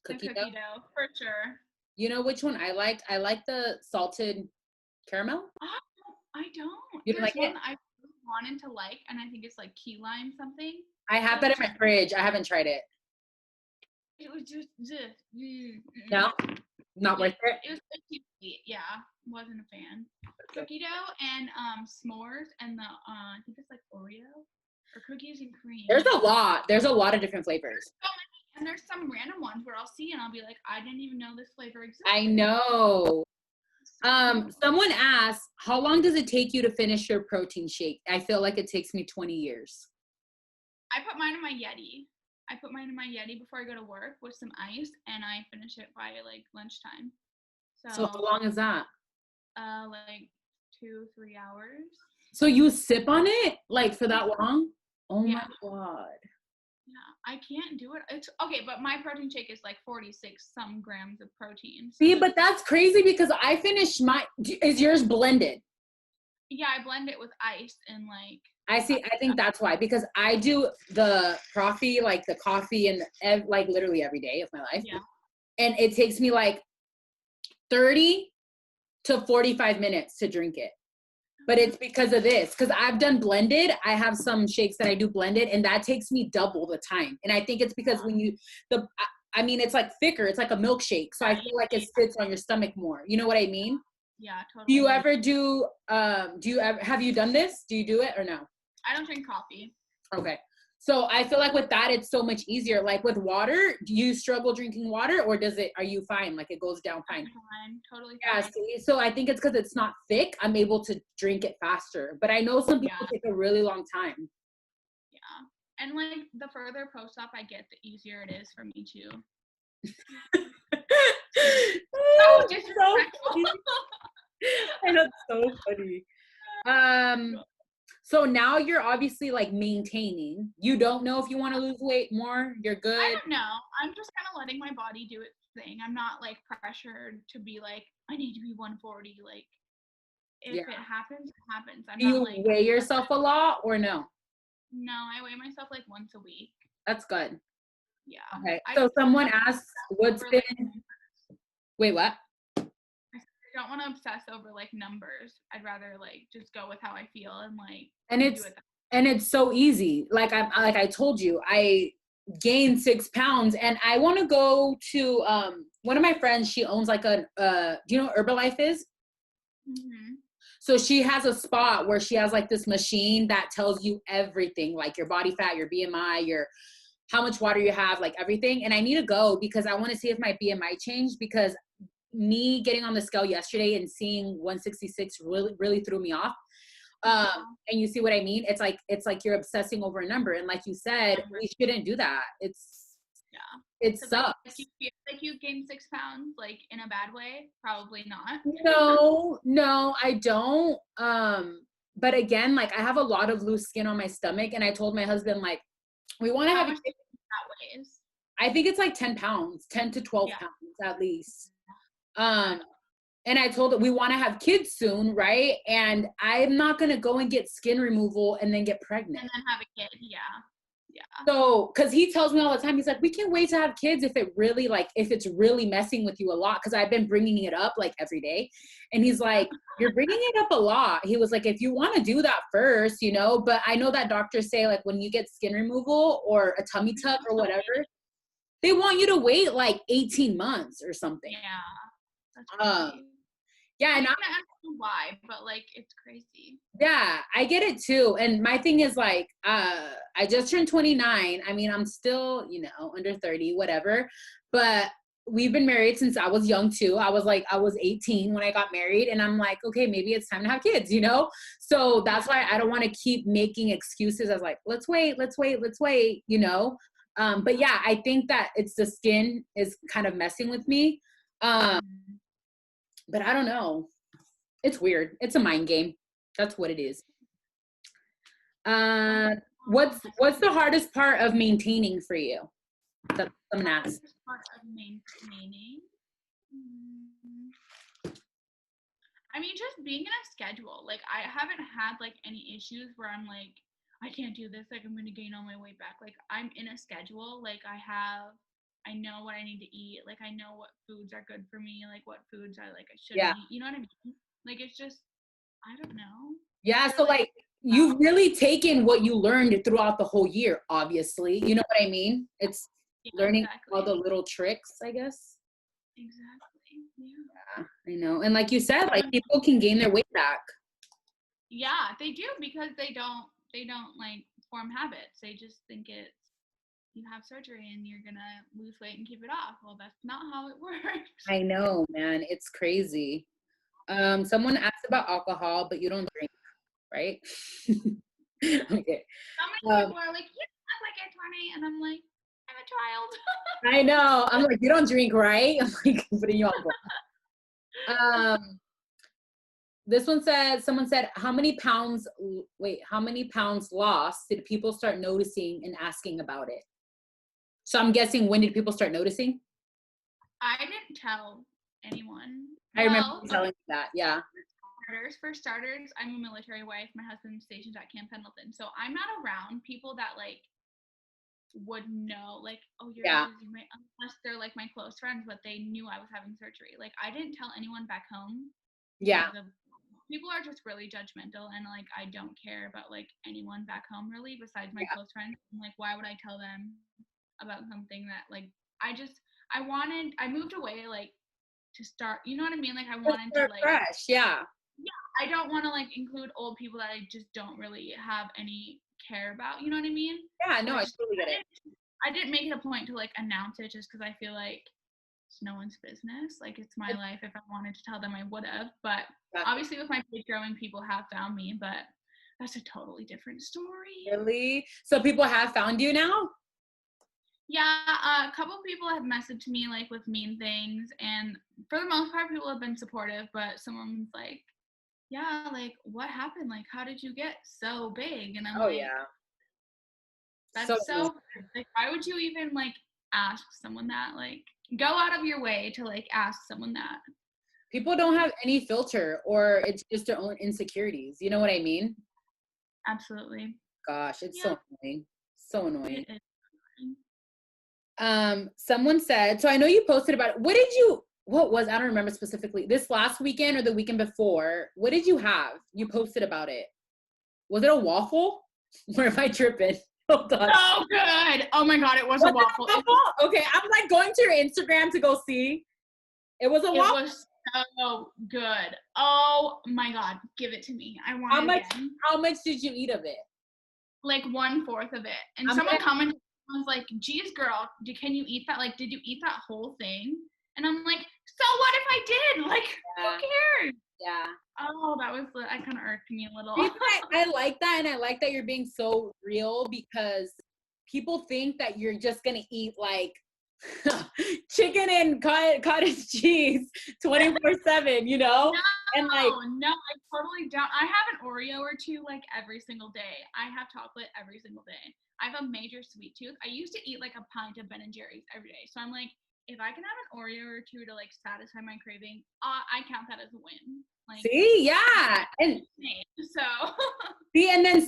Cookie dough, for sure. You know which one I liked? I like the salted caramel. I don't. You don't like one it? I really wanted to like, and I think it's like key lime something. I have that in my fridge. I haven't tried it. It was just No? Not worth it? It was like sweet. Yeah, wasn't a fan. Cookie dough and s'mores and the I think it's like Oreo or cookies and cream. There's a lot. There's a lot of different flavors. And there's some random ones where I'll see and I'll be like, I didn't even know this flavor existed. I know. Someone asked, how long does it take you to finish your protein shake? I feel like it takes me 20 years. I put mine in my Yeti before I go to work with some ice, and I finish it by like lunchtime. So how long is that? Like 2-3 hours. So you sip on it like for that long? Oh Yeah. my God. Yeah, I can't do it. It's okay, but my protein shake is like 46 some grams of protein. See, but that's crazy because I finished is yours blended? Yeah, I blend it with ice and like. I think that's why, because I do the coffee and like literally every day of my life. Yeah. And it takes me like 30 to 45 minutes to drink it. But it's because of this, because I've done blended. I have some shakes that I do blended and that takes me double the time. And I think it's because when it's like thicker, it's like a milkshake. So I feel like it sits on your stomach more. You know what I mean? Yeah, totally. Do you ever have you done this? Do you do it or no? I don't drink coffee. Okay. So I feel like with that, it's so much easier. Like with water, do you struggle drinking water or are you fine? Like it goes down fine? Fine, totally fine. Yeah, see, so I think it's because it's not thick. I'm able to drink it faster. But I know some people take a really long time. Yeah. And like the further post-op I get, the easier it is for me too. Oh, it's so funny. I know, it's so funny. So now you're obviously like maintaining. You don't know if you want to lose weight more. You're good. I don't know. I'm just kind of letting my body do its thing. I'm not like pressured to be like, I need to be 140. Like if it happens, it happens. Do you weigh yourself a lot or no? No, I weigh myself like once a week. That's good. Yeah. Okay. So someone asked what's been, wait, what? I don't want to obsess over like numbers. I'd rather like just go with how I feel and like it's so easy. Like I told you, I gained 6 pounds and I want to go to one of my friends. She owns like do you know what Herbalife is? Mm-hmm. So she has a spot where she has like this machine that tells you everything, like your body fat, your BMI, your how much water you have, like everything. And I need to go because I want to see if my BMI changed, because me getting on the scale yesterday and seeing 166 really threw me off. And you see what I mean? It's like you're obsessing over a number. And like you said, we shouldn't do that. It sucks. Like you feel like you gained 6 pounds, like in a bad way? Probably not. No, I don't. But again, like I have a lot of loose skin on my stomach, and I told my husband, like, we want to have. That weighs? I think it's like 10 pounds, 10 to 12 pounds at least. And I told him we want to have kids soon, right? And I'm not gonna go and get skin removal and then get pregnant. And then have a kid, yeah. So, because he tells me all the time, he's like, we can't wait to have kids if it's really messing with you a lot. Because I've been bringing it up like every day, and he's like, you're bringing it up a lot. He was like, if you want to do that first, you know. But I know that doctors say like when you get skin removal or a tummy tuck or whatever, they want you to wait like 18 months or something. Yeah. Yeah, and I don't know why, but like it's crazy. Yeah, I get it too. And my thing is like, I just turned 29. I mean, I'm still, under 30, whatever. But we've been married since I was young too. I was 18 when I got married, and I'm like, okay, maybe it's time to have kids, So that's why I don't want to keep making excuses as like, let's wait. But yeah, I think that it's the skin is kind of messing with me. But I don't know. It's weird. It's a mind game. That's what it is. What's the hardest part of maintaining for you? That's someone asked. Part of maintaining. I mean, just being in a schedule. Like, I haven't had like any issues where I'm like, I can't do this. Like, I'm gonna gain all my weight back. Like, I'm in a schedule. Like, I know what I need to eat. Like, I know what foods are good for me. Like, what foods I shouldn't eat. You know what I mean? Like, it's just, I don't know. Yeah. So like, you've really taken what you learned throughout the whole year, obviously. You know what I mean? It's learning all the little tricks, I guess. Exactly. Yeah, I know. And like you said, like people can gain their weight back. Yeah, they do, because they don't like form habits. They just think it's, you have surgery and you're gonna lose weight and keep it off. Well, that's not how it works. I know, man. It's crazy. Someone asked about alcohol, but you don't drink, right? Okay. So many people are like, you look like you're 20, and I'm like, I'm a child. I know. I'm like, you don't drink, right? I'm like putting you on. This one said, someone said, how many pounds lost did people start noticing and asking about it? So I'm guessing, when did people start noticing? I didn't tell anyone. I remember you telling me that, yeah. For starters, I'm a military wife. My husband's stationed at Camp Pendleton. So I'm not around people that like would know, like, oh, you're losing weight, unless they're like my close friends, but they knew I was having surgery. Like, I didn't tell anyone back home. Yeah. People are just really judgmental, and like, I don't care about like anyone back home really, besides my close friends. I'm like, why would I tell them about something that like, I moved away like to start, you know what I mean? Like, I wanted to like fresh, yeah. I don't want to like include old people that I just don't really have any care about, you know what I mean? Yeah, no, I totally get it. I didn't make it a point to like announce it, just because I feel like it's no one's business. Like, it's my life. If I wanted to tell them, I would have. But obviously with my page growing, people have found me, but that's a totally different story. Really? So people have found you now? Yeah, a couple of people have messaged me like with mean things, and for the most part people have been supportive, but someone's like, yeah, like, what happened? Like, how did you get so big? And I'm like, that's so like, why would you even like ask someone that? Like, go out of your way to like ask someone that. People don't have any filter, or it's just their own insecurities. You know what I mean? Absolutely. Gosh, it's so annoying. So annoying. It is. Someone said, so I know you posted about it. I don't remember specifically, this last weekend or the weekend before, what did you have? You posted about it. Was it a waffle? Or am I tripping? Hold on. So good. Oh my God, it was a waffle. Okay, I'm like going to your Instagram to go see. It was a waffle? It was so good. Oh my God, give it to me. I want it again. How much did you eat of it? Like 1/4 of it. And someone commented, was like, geez, girl, can you eat that? Like, did you eat that whole thing? And I'm like, so what if I did? Like, who cares? Yeah. Oh, that kind of irked me a little. I like that, and I like that you're being so real, because people think that you're just gonna eat like chicken and cottage cheese 24/7, you know? No, I totally don't. I have an Oreo or two like every single day. I have chocolate every single day. I have a major sweet tooth. I used to eat like a pint of Ben and Jerry's every day. So I'm like, if I can have an Oreo or two to like satisfy my craving, I count that as a win. Like, see, yeah. And so see, and then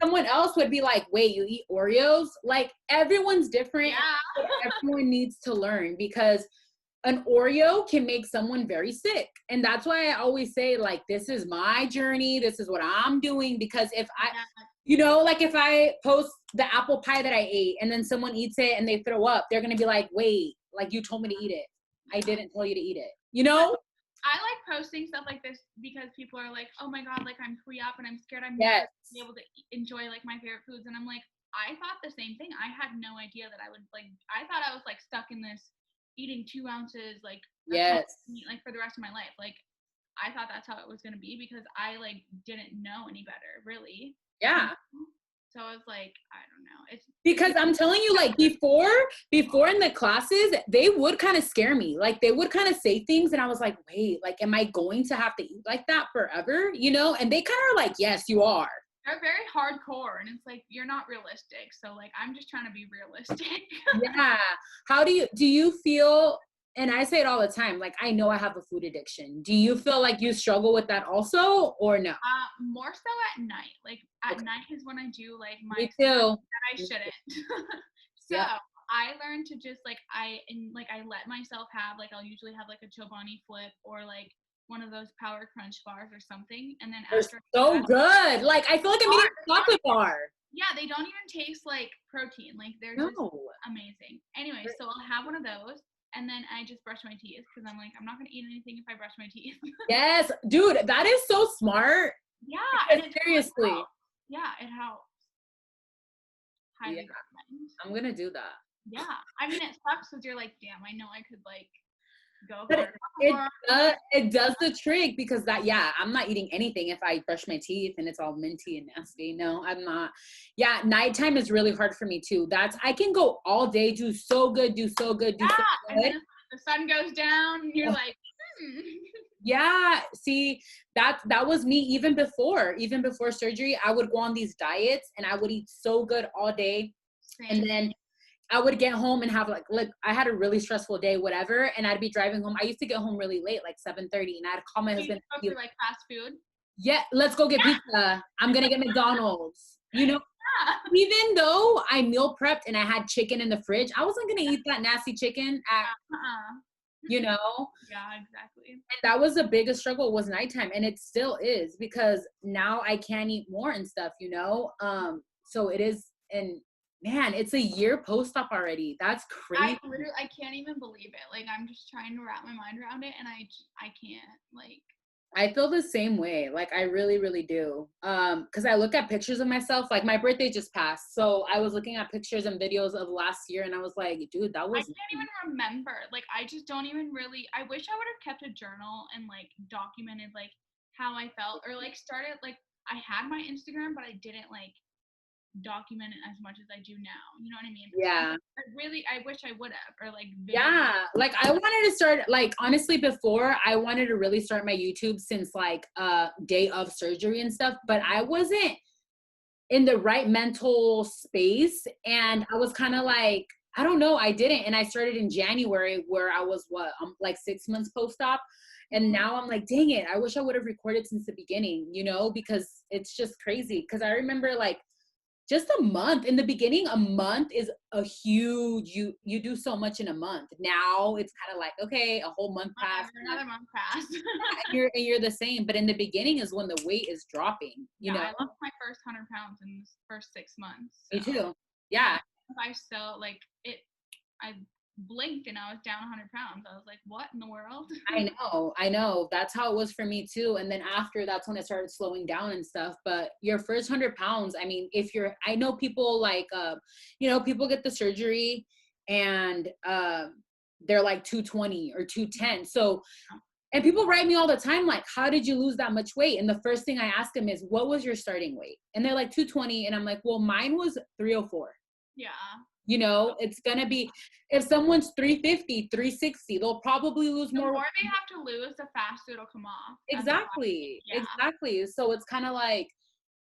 someone else would be like, wait, you eat Oreos? Like, everyone's different. Yeah. Everyone needs to learn, because an Oreo can make someone very sick. And that's why I always say, like, this is my journey. This is what I'm doing. Because if like if I post the apple pie that I ate and then someone eats it and they throw up, they're going to be like, wait, like, you told me to eat it. I didn't tell you to eat it, you know? I like posting stuff like this because people are like, oh my God, like I'm pre-op and I'm scared I'm Yes. never be able to enjoy like my favorite foods. And I'm like, I thought the same thing. I had no idea that I would like, I thought I was like stuck in this eating 2 ounces, like, Yes. meat, like for the rest of my life. Like, I thought that's how it was going to be because I like didn't know any better, really. Yeah. So I was like, I don't know. It's because I'm telling you, like before in the classes, they would kind of scare me. Like they would kind of say things and I was like, wait, like, am I going to have to eat like that forever? You know? And they kind of are like, yes, you are. They're very hardcore and it's like, you're not realistic. So like, I'm just trying to be realistic. Yeah. How do you feel, and I say it all the time, like I know I have a food addiction. Do you feel like you struggle with that also or no? More so at night. Like at night is when I do like my Me too. that I shouldn't. So yeah. I learned to just like I let myself have like I'll usually have like a Chobani flip or like one of those Power Crunch bars or something, and then They're after so that, good. Like I feel like I'm eating a chocolate bar. yeah, they don't even taste like protein. Like they're just amazing. Anyway, so I'll have one of those. And then I just brush my teeth because I'm like, I'm not going to eat anything if I brush my teeth. Yes, dude, that is so smart. Yeah. And seriously. Really yeah, it helps. Highly recommend. I'm going to do that. Yeah. I mean, it sucks because you're like, damn, I know I could like go but hard. it does the trick because I'm not eating anything if I brush my teeth and it's all minty and nasty. No, I'm not. Yeah, nighttime is really hard for me too. I can go all day, do so good. And then the sun goes down and you're like, Yeah, see, that was me even before surgery. I would go on these diets and I would eat so good all day. Same. And then I would get home and have like I had a really stressful day, whatever, and I'd be driving home. I used to get home really late, like 7:30, and I'd call my husband. Go for like fast food? Yeah, let's go get pizza. I'm gonna get McDonald's. You know, even though I meal prepped and I had chicken in the fridge, I wasn't gonna eat that nasty chicken at you know? Yeah, exactly. And that was the biggest struggle was nighttime, and it still is because now I can't eat more and stuff, you know? So it is, and man, it's a year post-op already. That's crazy. I can't even believe it. Like, I'm just trying to wrap my mind around it, and I can't, like. I feel the same way. Like, I really, really do. Because I look at pictures of myself. Like, my birthday just passed. So I was looking at pictures and videos of last year, and I was like, dude, that was. I can't even remember. Like, I just don't even really. I wish I would have kept a journal and, like, documented, like, how I felt. Or, like, started, like, I had my Instagram, but I didn't, like, document it as much as I do now. You know what I mean? Yeah. I wish I would have, or like yeah, like I wanted to start, like honestly before I wanted to really start my YouTube since like day of surgery and stuff, but I wasn't in the right mental space and I was kind of like, I don't know, I didn't. And I started in January where I was like 6 months post-op. And now I'm like, dang it, I wish I would have recorded since the beginning, you know, because it's just crazy. Because I remember like just a month in the beginning, a month is a huge, you do so much in a month. Now it's kind of like, okay, a whole month passed. Another month passed. and you're the same. But in the beginning is when the weight is dropping, you know? I lost my first 100 pounds in the first 6 months. So. Me too. Yeah. I still like it. I blinked and I was down 100 pounds. I was like, what in the world? I know. That's how it was for me too. And then after, that's when it started slowing down and stuff. But your first 100 pounds, I mean, I know people like, you know, people get the surgery and they're like 220 or 210. So, and people write me all the time, like, how did you lose that much weight? And the first thing I ask them is, what was your starting weight? And they're like 220. And I'm like, well, mine was 304. Yeah. You know, it's going to be, if someone's 350, 360, they'll probably lose more. The more they have to lose, the faster it'll come off. Exactly. Yeah. Exactly. So it's kind of like,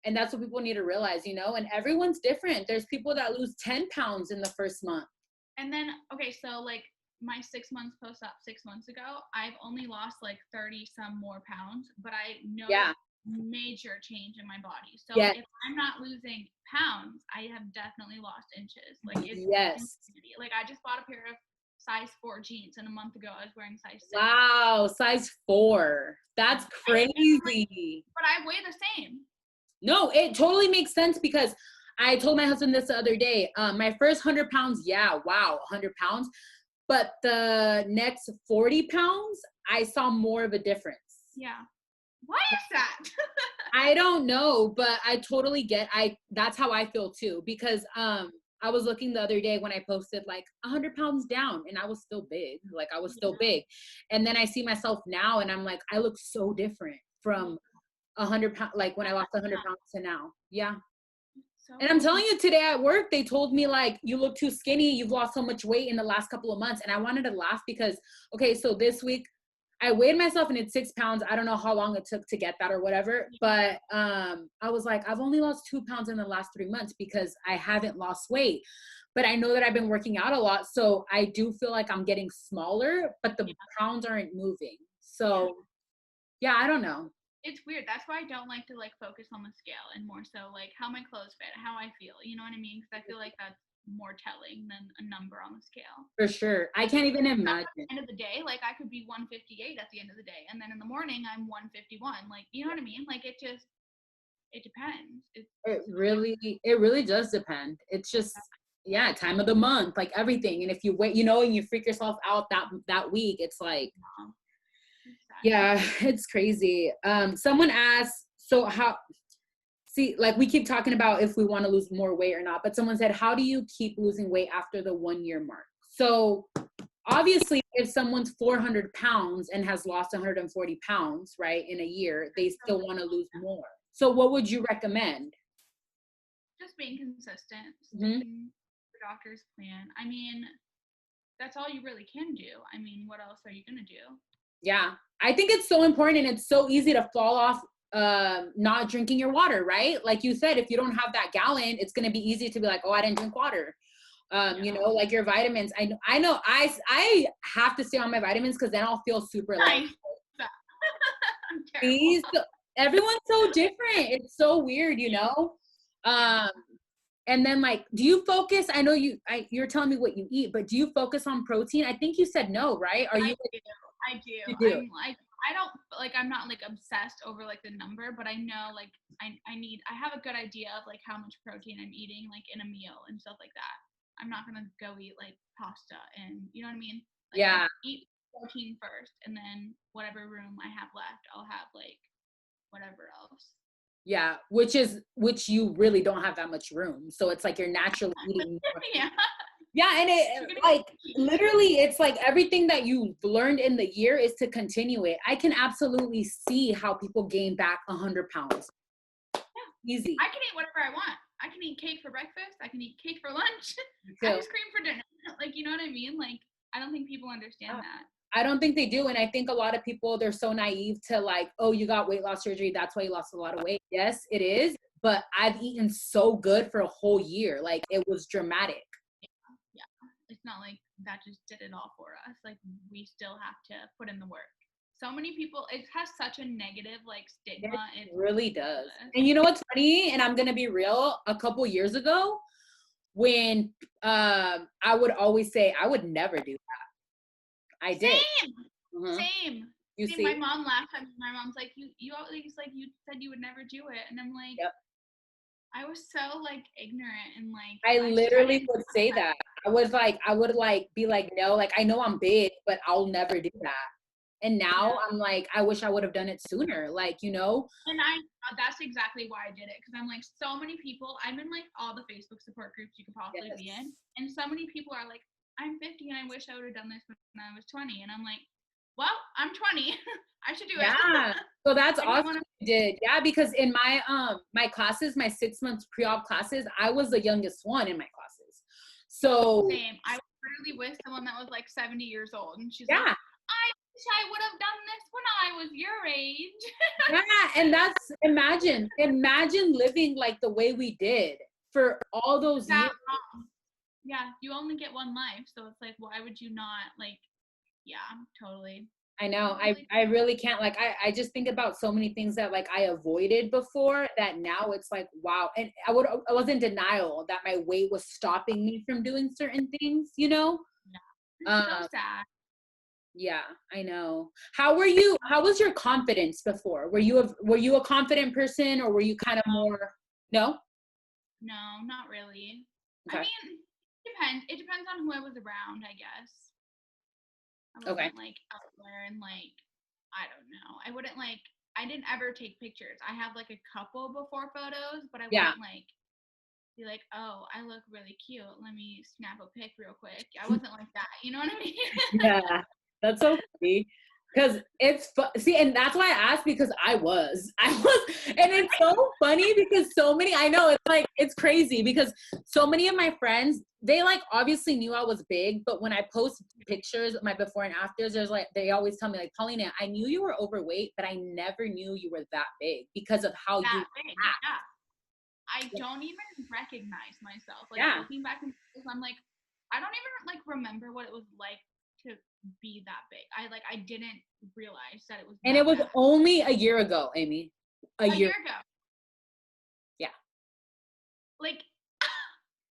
and that's what people need to realize, you know, and everyone's different. There's people that lose 10 pounds in the first month. And then, okay, so like my 6 months post-op 6 months ago, I've only lost like 30 some more pounds, but I know major change in my body. So if I'm not losing pounds, I have definitely lost inches. Like it's like I just bought a pair of size 4 jeans and a month ago I was wearing size 6. Wow, size 4. That's crazy. But I weigh the same. No, it totally makes sense because I told my husband this the other day. My first 100 pounds, 100 pounds. but the next 40 pounds, I saw more of a difference. Yeah. Why is that? I don't know, but I totally that's how I feel too, because I was looking the other day when I posted like 100 pounds down, and I was still big. Like I was still big. And then I see myself now and I'm like, I look so different from 100 pounds, like when I lost 100 pounds to now. Yeah. So And I'm telling you, today at work, they told me like, you look too skinny. You've lost so much weight in the last couple of months. And I wanted to laugh because, okay, so this week I weighed myself and it's 6 pounds. I don't know how long it took to get that or whatever. But I was like, I've only lost 2 pounds in the last 3 months because I haven't lost weight. But I know that I've been working out a lot. So I do feel like I'm getting smaller, but the pounds aren't moving. So yeah, I don't know. It's weird. That's why I don't like to like focus on the scale and more so like how my clothes fit, how I feel. You know what I mean? Because I feel like that's more telling than a number on the scale. For sure. I can't even imagine. At the end of the day, like I could be 158 at the end of the day, and then in the morning I'm 151. Like, you know what I mean? Like it depends. It really does depend. It's just, yeah, time of the month, like everything. And if you wait, you know, and you freak yourself out that week, it's like, yeah, it's crazy. Someone asked, so like we keep talking about if we want to lose more weight or not, but someone said, how do you keep losing weight after the 1 year mark? So obviously if someone's 400 pounds and has lost 140 pounds, right, in a year, they still want to lose more. So what would you recommend? Just being consistent, sticking the doctor's plan. I mean, that's all you really can do. I mean, what else are you going to do? Yeah, I think it's so important, and it's so easy to fall off not drinking your water, right? Like you said, if you don't have that gallon, it's going to be easy to be like, oh, I didn't drink water. You know, like your vitamins. I know I have to stay on my vitamins because then I'll feel super light. Please, everyone's so different. It's so weird, you know? And then like, do you focus? I know you're telling me what you eat, but do you focus on protein? I think you said no, right? Are you? I do. I'm not like obsessed over like the number, but I know like I have a good idea of like how much protein I'm eating like in a meal and stuff like that. I'm not gonna go eat like pasta and you know what I mean? Like, yeah. Eat protein first, and then whatever room I have left, I'll have like whatever else. Yeah, which you really don't have that much room. So it's like you're naturally eating more. Yeah, and it like literally it's like everything that you learned in the year is to continue it. I can absolutely see how people gain back 100 pounds. Yeah. Easy. I can eat whatever I want. I can eat cake for breakfast. I can eat cake for lunch. Ice cream for dinner. Like, you know what I mean? Like, I don't think people understand that. I don't think they do. And I think a lot of people, they're so naive to like, oh, you got weight loss surgery. That's why you lost a lot of weight. Yes, it is. But I've eaten so good for a whole year. Like, it was dramatic. Yeah. It's not like that just did it all for us. Like, we still have to put in the work. So many people, it has such a negative like stigma. It really does. And you know what's funny? And I'm going to be real. A couple years ago, when I would always say, I would never do that. I did. Same. You see, my mom laughed at me. My mom's like, you always like you said you would never do it, and I'm like, yep. I was so like ignorant and like. I literally would say that. I would be like, no, like I know I'm big, but I'll never do that. And now I'm like, I wish I would have done it sooner, like, you know. And that's exactly why I did it, because I'm like, so many people. I'm in like all the Facebook support groups you could possibly be in, and so many people are like, I'm 50 and I wish I would have done this when I was 20. And I'm like, well, I'm 20. I should do it. Yeah. So that's awesome you did. Yeah, because in my my classes, my 6 months pre-op classes, I was the youngest one in my classes. So same. I was literally with someone that was like 70 years old, and she's like, I wish I would have done this when I was your age. Yeah, and that's imagine living like the way we did for all those years. Yeah, you only get one life, so it's like, why would you not, like, yeah, totally. I know, I really can't, like, I just think about so many things that, like, I avoided before that now it's like, wow, and I was in denial that my weight was stopping me from doing certain things, you know? Yeah, it's so sad. Yeah, I know. How was your confidence before? Were you a confident person, or were you kind of more, no? No, not really. Okay. I mean, it depends on who I was around, I guess. I wasn't like out there and like, I don't know. I didn't ever take pictures. I have like a couple before photos, but I wouldn't like be like, oh, I look really cute. Let me snap a pic real quick. I wasn't like that. You know what I mean? Yeah, that's so funny. Because see, and that's why I asked, because I was, and it's so funny because so many, I know it's like, it's crazy because so many of my friends, they like obviously knew I was big, but when I post pictures, my before and afters, there's like, they always tell me like, Paulina, I knew you were overweight, but I never knew you were that big because of how you act. Yeah. I don't even recognize myself. Like looking back in photos, I'm like, I don't even like remember what it was like to be that big. I didn't realize that it was. And it was only a year ago, Amy. A year ago. Yeah.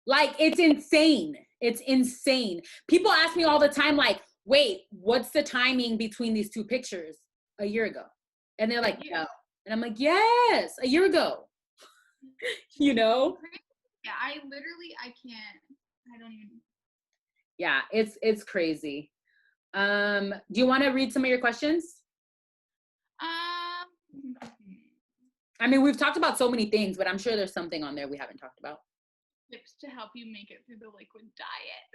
Like it's insane. It's insane. People ask me all the time, like, wait, what's the timing between these two pictures? A year ago. And they're like, no. And I'm like, yes, a year ago. You know? Yeah, I don't even. Yeah, it's crazy. Do you want to read some of your questions? I mean, we've talked about so many things, but I'm sure there's something on there we haven't talked about. Tips to help you make it through the liquid diet.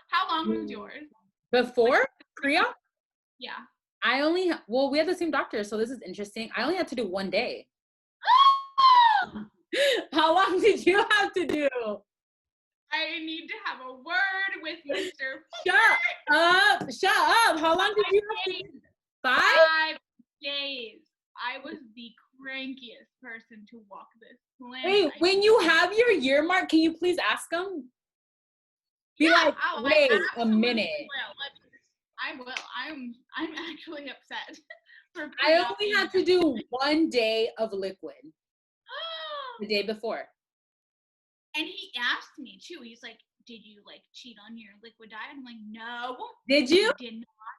How long was yours? Before pre-op? Yeah. We had the same doctor, so this is interesting. I only had to do 1 day. How long did you have to do? I need to have a word with Mr. Shut up. How long did you have to do? 5 days. I was the crankiest person to walk this planet. Wait, when you have your year mark, can you please ask them? Be like, wait a minute. I will. I'm actually upset. I only had to do 1 day of liquid. The day before. And he asked me too. He's like, did you like cheat on your liquid diet? I'm like, no. Did you? I did not.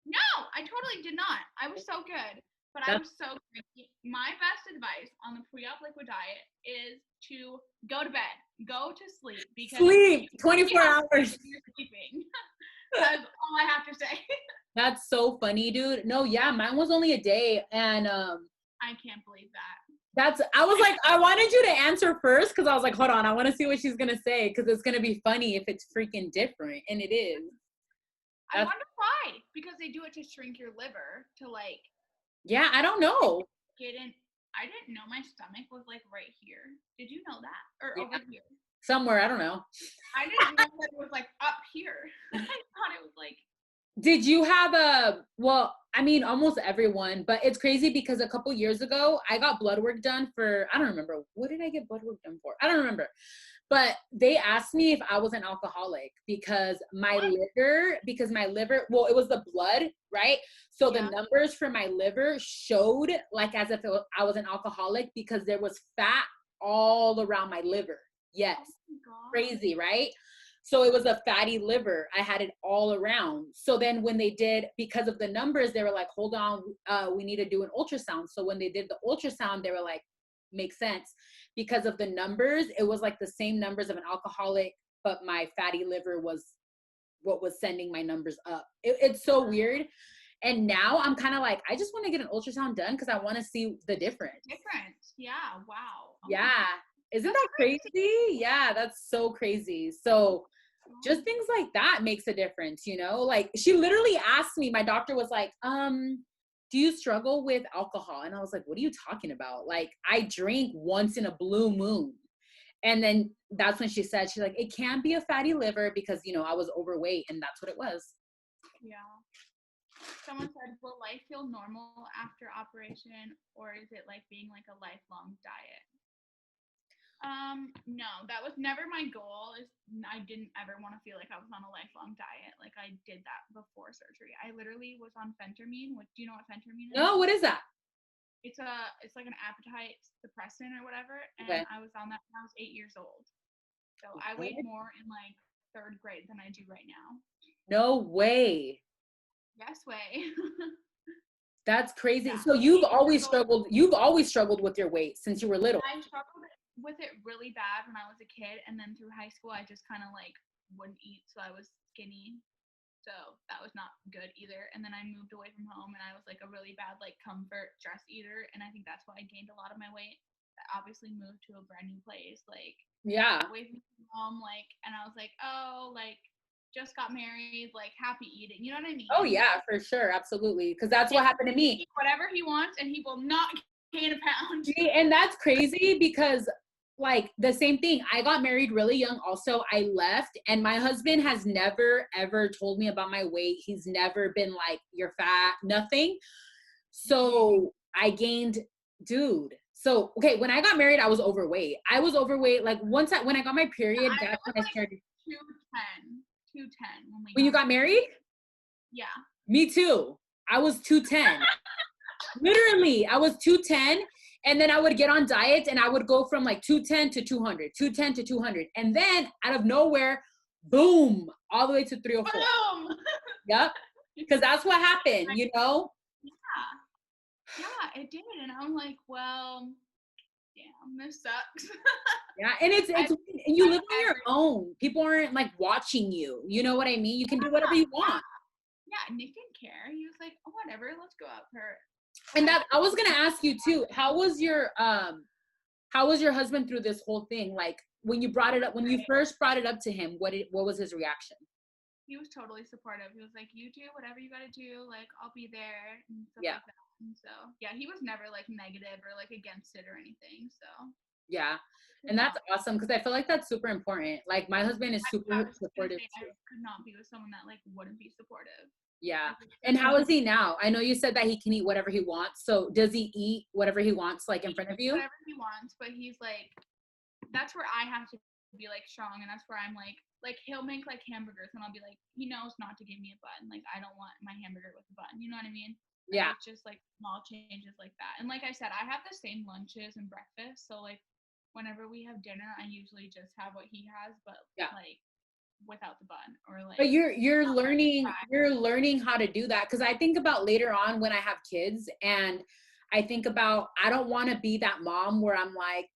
No, I totally did not. I was so good. But I was so cranky. My best advice on the pre-op liquid diet is to go to bed. Go to sleep. Because sleep 24 hours. You're sleeping. That's all I have to say. That's so funny, dude. No, yeah, mine was only a day. And I can't believe that. I was like, I wanted you to answer first because I was like, hold on, I want to see what she's gonna say because it's gonna be funny if it's freaking different, and it is. I wonder why. Because they do it to shrink your liver to like. Yeah, I don't know. I didn't know my stomach was like right here. Did you know that? Or over here? Somewhere, I don't know. I didn't know that it was like up here. I thought it was like. Did you have almost everyone, but it's crazy because a couple years ago, I got blood work done for, I don't remember. What did I get blood work done for? I don't remember. But they asked me if I was an alcoholic because my liver, it was the blood, right? So the numbers for my liver showed like as if I was an alcoholic because there was fat all around my liver. Yes. Oh, crazy, right? So it was a fatty liver. I had it all around. So then when they did, because of the numbers, they were like, hold on, we need to do an ultrasound. So when they did the ultrasound, they were like, makes sense. Because of the numbers, it was like the same numbers of an alcoholic, but my fatty liver was what was sending my numbers up. It's so weird. And now I'm kind of like, I just want to get an ultrasound done because I want to see the difference. Yeah, wow. Oh yeah. Isn't that crazy? Yeah, that's so crazy. So just things like that makes a difference, you know? Like she literally asked me, my doctor was like, do you struggle with alcohol? And I was like, what are you talking about? Like I drink once in a blue moon. And then that's when she's like, it can be a fatty liver because, you know, I was overweight and that's what it was. Yeah. Someone said, will life feel normal after operation or is it like being like a lifelong diet? No, that was never my goal. I didn't ever want to feel like I was on a lifelong diet. Like I did that before surgery. I literally was on phentermine. Do you know what phentermine is? No, what is that? It's like an appetite suppressant or whatever. And I was on that when I was 8 years old. So I weighed more in like 3rd grade than I do right now. No way. Yes way. That's crazy. Yeah. So you've always struggled with your weight since you were little. I struggled with it really bad when I was a kid, and then through high school I just kind of like wouldn't eat, so I was skinny. So that was not good either. And then I moved away from home, and I was like a really bad like comfort dress eater, and I think that's why I gained a lot of my weight. I obviously moved to a brand new place, like away from home, like, and I was like, oh, like just got married, like happy eating, you know what I mean? Oh yeah, for sure, absolutely, because that's what happened to me. Whatever he wants, and he will not gain a pound. And that's crazy because like the same thing. I got married really young also. I left, and my husband has never ever told me about my weight. He's never been like, you're fat, nothing. So I gained, dude. So okay, when I got married, I was overweight. I was overweight like when I got my period, that's when I started 210 when you got married? Yeah. Me too. I was 210. Literally, I was 210. And then I would get on diets and I would go from like 210 to 200, 210 to 200. And then out of nowhere, boom, all the way to 304. Boom! Yep. Because that's what happened, you know? Yeah, it did. And I'm like, well, damn, this sucks. Yeah, and it's you live on your own. People aren't like watching you. You know what I mean? You can do whatever you want. Yeah, Nick didn't care. He was like, oh, whatever, let's go out for. And that I was gonna ask you too. How was your husband through this whole thing? Like when you first brought it up to him, what was his reaction? He was totally supportive. He was like, you do whatever you gotta do, like I'll be there and stuff like that. And so yeah, he was never like negative or like against it or anything. So yeah. And that's awesome because I feel like that's super important. Like my husband is super supportive too. I could not be with someone that like wouldn't be supportive. Yeah. And how is he now? I know you said that he can eat whatever he wants. So does he eat whatever he wants like in front of you? Whatever he wants, but he's like, that's where I have to be like strong, and that's where I'm like he'll make like hamburgers and I'll be like, he knows not to give me a bun. Like I don't want my hamburger with a bun. You know what I mean? Yeah. It's just like small changes like that. And like I said, I have the same lunches and breakfast. So like whenever we have dinner, I usually just have what he has, but like without the bun or like. But you're learning how to do that, because I think about later on when I have kids, and I think about I don't want to be that mom where I'm like,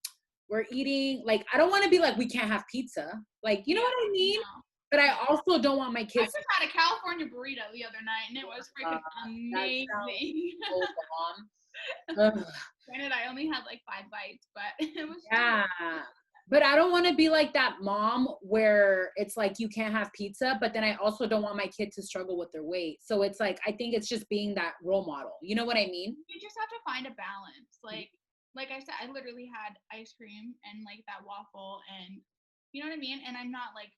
we're eating, like I don't want to be like, we can't have pizza, like you know what I mean? No. But I also don't want my kids. I just had a California burrito the other night, and it was freaking amazing. Granted, I only had like 5 bites, but it was. Yeah. But I don't want to be like that mom where it's like you can't have pizza, but then I also don't want my kid to struggle with their weight. So it's like I think it's just being that role model. You know what I mean? You just have to find a balance. Like I said, I literally had ice cream and like that waffle, and you know what I mean. And I'm not like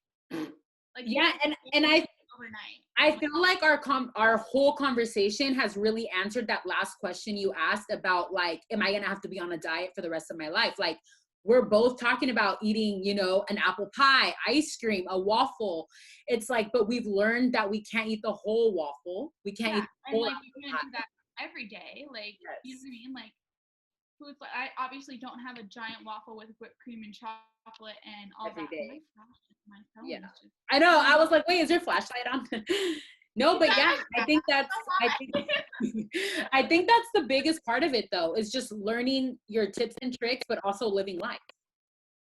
yeah, and I overnight. I feel like our whole conversation has really answered that last question you asked about like, am I gonna have to be on a diet for the rest of my life? Like, we're both talking about eating, you know, an apple pie, ice cream, a waffle. It's like, but we've learned that we can't eat the whole waffle. We can't eat the whole and like you can't do that every day. Like you know what I mean? Like foods. Like I obviously don't have a giant waffle with whipped cream and chocolate and all every that. day. My phone is just. I know. I was like, wait, is your flashlight on? No, but yeah, I think that's the biggest part of it though, is just learning your tips and tricks, but also living life.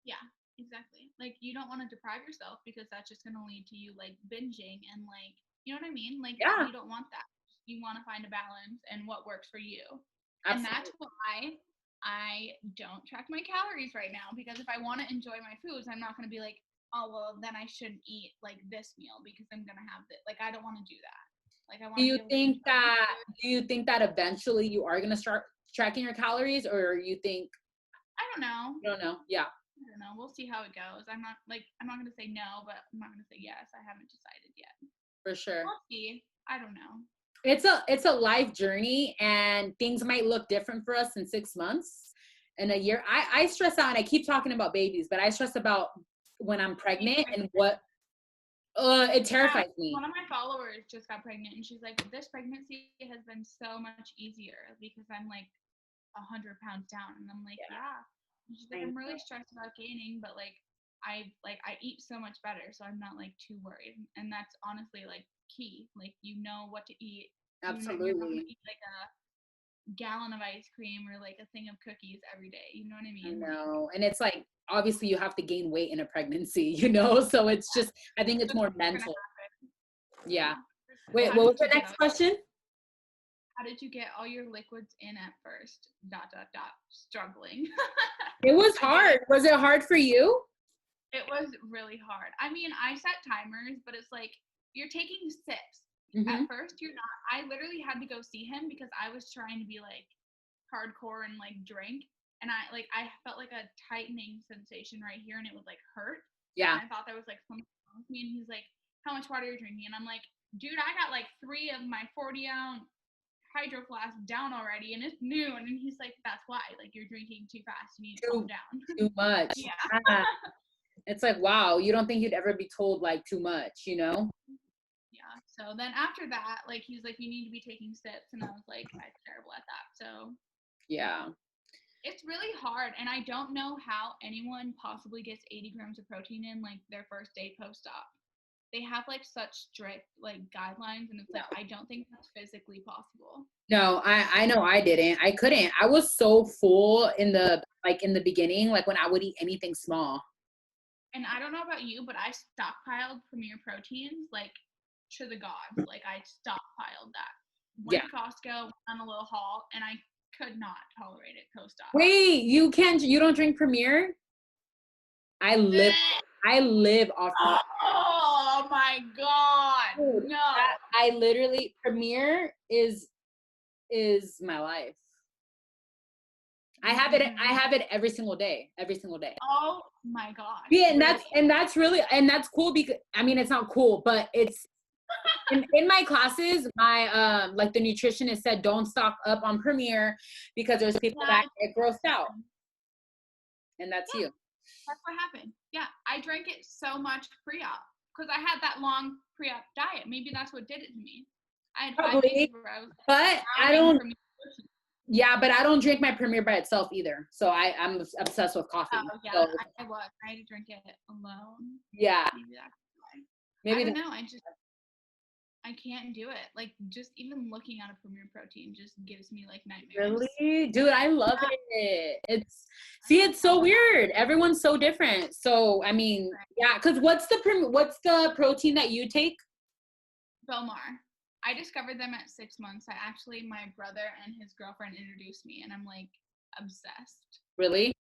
Yeah, exactly. Like you don't want to deprive yourself, because that's just going to lead to you like binging and like, you know what I mean? Like you don't want that. You want to find a balance and what works for you. Absolutely. And that's why I don't track my calories right now, because if I want to enjoy my foods, I'm not going to be like, oh, well, then I shouldn't eat like this meal because I'm going to have this. Like, I don't want to do that. Like, I want to. Do you think that eventually you are going to start tracking your calories, or you think? I don't know. You don't know. Yeah. I don't know. We'll see how it goes. I'm not going to say no, but I'm not going to say yes. I haven't decided yet. For sure. We'll see. I don't know. It's a life journey, and things might look different for us in 6 months, in a year. I stress out, and I keep talking about babies, but I stress about when I'm pregnant and what it terrifies me. One of my followers just got pregnant, and she's like, this pregnancy has been so much easier because I'm like 100 pounds down. And I'm like, yeah. And she's like, I'm really stressed about gaining, but like I eat so much better, so I'm not like too worried. And that's honestly like key. Like you know what to eat. Absolutely. You're not gonna eat like a gallon of ice cream or like a thing of cookies every day. You know what I mean? I know. And it's like, obviously you have to gain weight in a pregnancy, you know? So it's just, I think it's more mental. Yeah. So, Wait, how what was did the you next get question? how did you get all your liquids in at first? Struggling. It was I get hard. it. Was it hard for you? It was really hard. I mean, I set timers, but it's like you're taking sips. Mm-hmm. At first, you're not. I literally had to go see him because I was trying to be like hardcore and like drink, and I felt like a tightening sensation right here, and it would like hurt. Yeah. And I thought there was like something wrong with me, and he's like, "How much water are you drinking?" And I'm like, "Dude, I got like 3 of my 40-ounce hydro flask down already, and it's noon." And he's like, "That's why. Like you're drinking too fast. You need to calm down." Too much. Yeah. It's like, wow, you don't think you'd ever be told like too much, you know? Yeah. So then after that, like he was like, "You need to be taking sips," and I was like, "I'm terrible at that." So Yeah. it's really hard, and I don't know how anyone possibly gets 80 grams of protein in like their first day post-op. They have like such strict like guidelines, and it's like I don't think that's physically possible. No, I know I didn't. I couldn't. I was so full in the beginning, like when I would eat anything small. And I don't know about you, but I stockpiled Premier proteins like to the gods. Like I stockpiled that. Went to Costco on a little haul, and I could not tolerate it post-op. Wait, you don't drink Premier? I live off of Oh my god. Dude, No. I literally Premier is my life. I have it every single day. Oh my god. Yeah, and that's cool because I mean it's not cool, but it's in my classes, my like the nutritionist said don't stock up on Premier because there's people that get grossed out. And that's you. That's what happened. Yeah. I drank it so much pre-op because I had that long pre-op diet. Maybe that's what did it to me. I had 5 days where I was but I don't yeah, but I don't drink my Premier by itself either. So I'm obsessed with coffee. Oh yeah, so, I was. I had to drink it alone. Yeah. Maybe that's why. Maybe I don't know. I can't do it. Like just even looking at a Premier protein just gives me like nightmares. Really? Dude, I love it. It's so weird. Everyone's so different. So, I mean, yeah, cuz what's the protein that you take? Belmar. I discovered them at 6 months. My brother and his girlfriend introduced me, and I'm like obsessed. Really?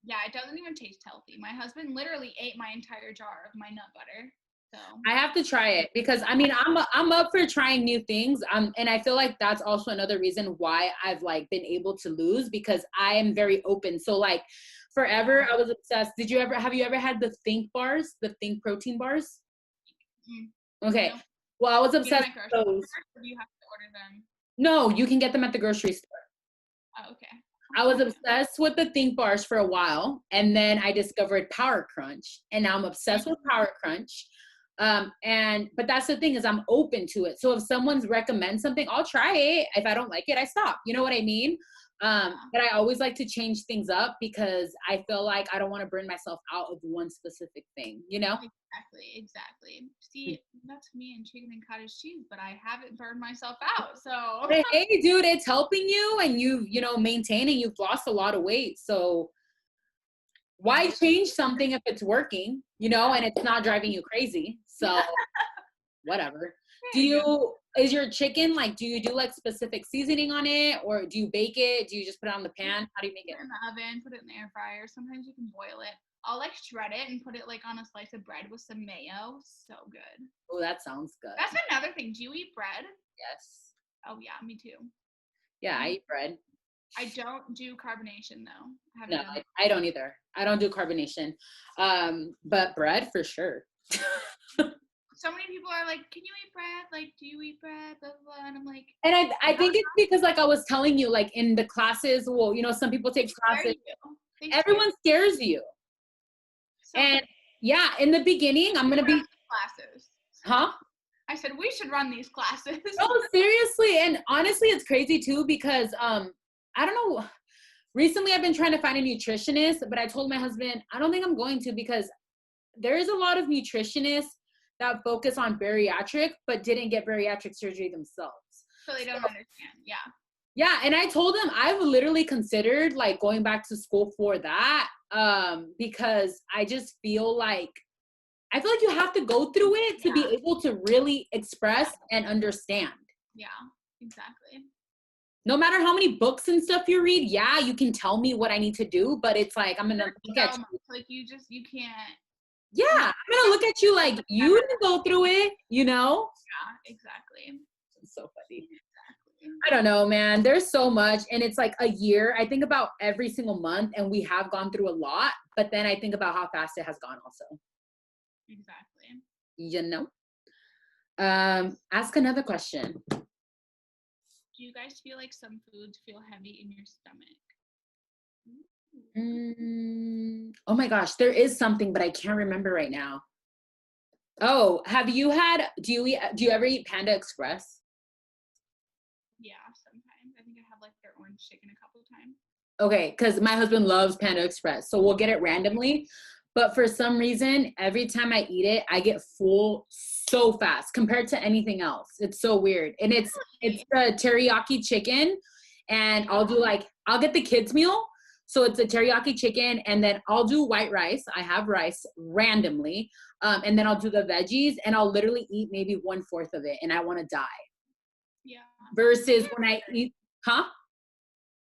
Yeah, it doesn't even taste healthy. My husband literally ate my entire jar of my nut butter. So I have to try it because I mean I'm up for trying new things. And I feel like that's also another reason why I've like been able to lose because I am very open. So like forever I was obsessed. Have you ever had the Think bars, the Think protein bars? Okay. No. Well, I was obsessed with those. Or do you have to order them? No, you can get them at the grocery store. Oh, okay. I was obsessed with the Think bars for a while, and then I discovered Power Crunch, and now I'm obsessed with Power Crunch. But that's the thing is I'm open to it. So if someone's recommends something, I'll try it. If I don't like it, I stop. You know what I mean? But I always like to change things up because I feel like I don't want to burn myself out of one specific thing, you know? Exactly. See, that's me and chicken and cottage cheese, but I haven't burned myself out. So hey dude, it's helping you and maintaining, you've lost a lot of weight. So why change something if it's working, and it's not driving you crazy? So whatever. Is your chicken, like, do you do like specific seasoning on it or do you bake it? Do you just put it on the pan? How do you make it? Put it in the oven, put it in the air fryer. Sometimes you can boil it. I'll like shred it and put it like on a slice of bread with some mayo. So good. Oh, that sounds good. That's another thing. Do you eat bread? Yes. Oh yeah, me too. Yeah, I eat bread. I don't do carbonation though. No, I don't either. I don't do carbonation. But bread for sure. So many people are like, can you eat bread? Like, do you eat bread? Blah, blah, blah. And I'm like. And I think it's because like I was telling you, like in the classes, well, some people take classes. Everyone scares you. So and yeah, in the beginning, I'm going to be. Classes. Huh? I said, we should run these classes. Oh, seriously. And honestly, it's crazy too, because I don't know. Recently, I've been trying to find a nutritionist, but I told my husband, I don't think I'm going to because there is a lot of nutritionists that focus on bariatric, but didn't get bariatric surgery themselves. So they don't understand. Yeah. Yeah. And I told him I've literally considered like going back to school for that because I just feel like I feel like you have to go through it to be able to really express and understand. Yeah, exactly. No matter how many books and stuff you read, you can tell me what I need to do, but it's like, I'm going to look at you. Like, you can't. Yeah, I'm going to look at you like, you didn't go through it, you know? Yeah, exactly. It's so funny. I don't know, man. There's so much. And it's like a year. I think about every single month, and we have gone through a lot. But then I think about how fast it has gone also. Exactly. You know? Ask another question. Do you guys feel like some foods feel heavy in your stomach? Oh my gosh, there is something, but I can't remember right now. Oh, do you ever eat Panda Express? Yeah, sometimes. I think I have like their orange chicken a couple times. Okay, because my husband loves Panda Express, so we'll get it randomly. But for some reason, every time I eat it, I get full so fast compared to anything else. It's so weird. And it's the teriyaki chicken, and I'll get the kids meal. So it's a teriyaki chicken, and then I'll do white rice. I have rice randomly. And then I'll do the veggies, and I'll literally eat maybe 1/4 of it, and I want to die. Yeah. Versus when I eat,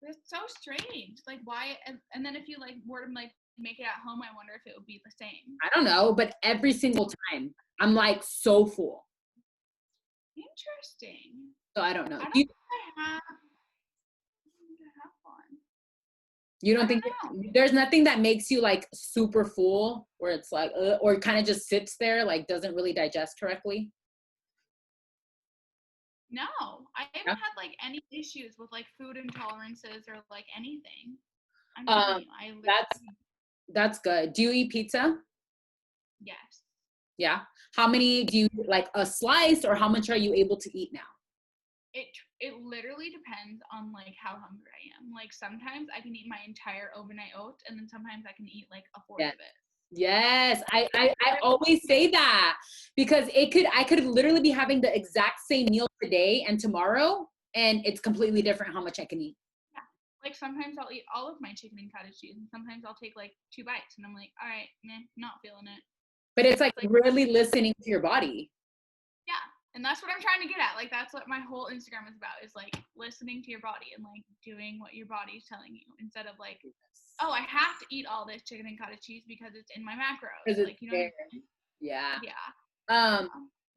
It's so strange. Like, why? And then if you like were to like make it at home, I wonder if it would be the same. I don't know, but every single time I'm like so full. Interesting. So I don't know. I don't think I have one. You don't think there's nothing that makes you like super full where it's like, or kind of just sits there, like doesn't really digest correctly? No, I haven't had like any issues with like food intolerances or like anything. I'm telling you, that's good. Do you eat pizza? Yes. Yeah. How many do you like, a slice, or how much are you able to eat now? It literally depends on like how hungry I am. Like sometimes I can eat my entire overnight oats, and then sometimes I can eat like a fourth of it. Yes, I always say that because I could literally be having the exact same meal today and tomorrow, and it's completely different how much I can eat. Yeah, like sometimes I'll eat all of my chicken and cottage cheese, and sometimes I'll take like 2 bites, and I'm like, all right, not feeling it. But it's like really listening to your body. Yeah, and that's what I'm trying to get at. Like that's what my whole Instagram is about, is like listening to your body and like doing what your body's telling you, instead of like, oh, I have to eat all this chicken and cottage cheese because it's in my macros. Like, you know what I mean? Yeah. Yeah.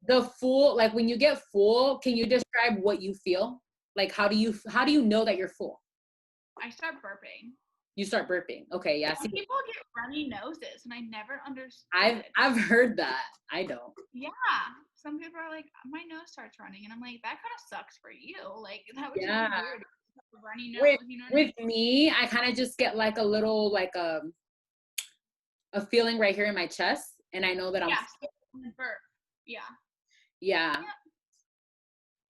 The full, like when you get full, can you describe what you feel? Like how do you know that you're full? I start burping. You start burping. Okay, yeah. Some people get runny noses, and I never understood. I've heard that. I don't. Yeah. Some people are like, my nose starts running, and I'm like, that kind of sucks for you. Like that would be weird. Runny nose, you know what I mean? Me, I kind of just get like a little like a feeling right here in my chest, and I know that I'm burp. Yeah.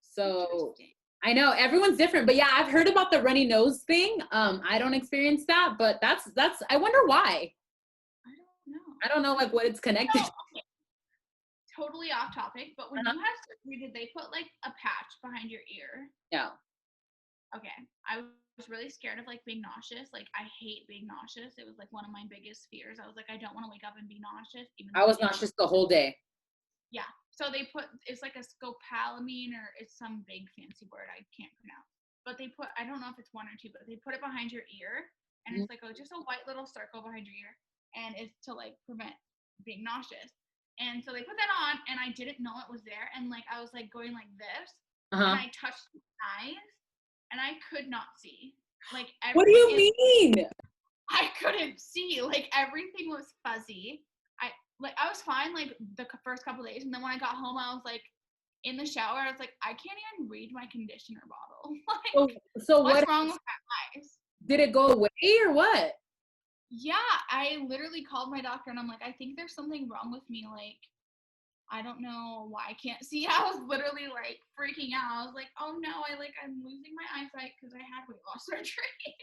So I know everyone's different, but yeah, I've heard about the runny nose thing. I don't experience that, but that's I wonder why. I don't know like what it's connected to. Totally off topic, but when you had surgery, did they put like a patch behind your ear? No. Okay. I was really scared of like being nauseous. Like I hate being nauseous. It was like one of my biggest fears. I was like, I don't want to wake up and be nauseous. I was nauseous the whole day. Yeah. So they put, it's like a scopolamine, or it's some big fancy word I can't pronounce. But they put, I don't know if it's 1 or 2, but they put it behind your ear, and it's like just a white little circle behind your ear, and it's to like prevent being nauseous. And so they put that on, and I didn't know it was there, and like I was like going like this, and I touched my eyes, and I could not see. Like what do you mean? I couldn't see. Like everything was fuzzy. I was fine like the first couple of days, and then when I got home, I was like in the shower. I was like, I can't even read my conditioner bottle. Like, so what's wrong with my eyes? Did it go away or what? Yeah, I literally called my doctor, and I'm like, I think there's something wrong with me. Like, I don't know why I can't see. I was literally like freaking out. I was like, oh no, I'm losing my eyesight because I had weight loss surgery.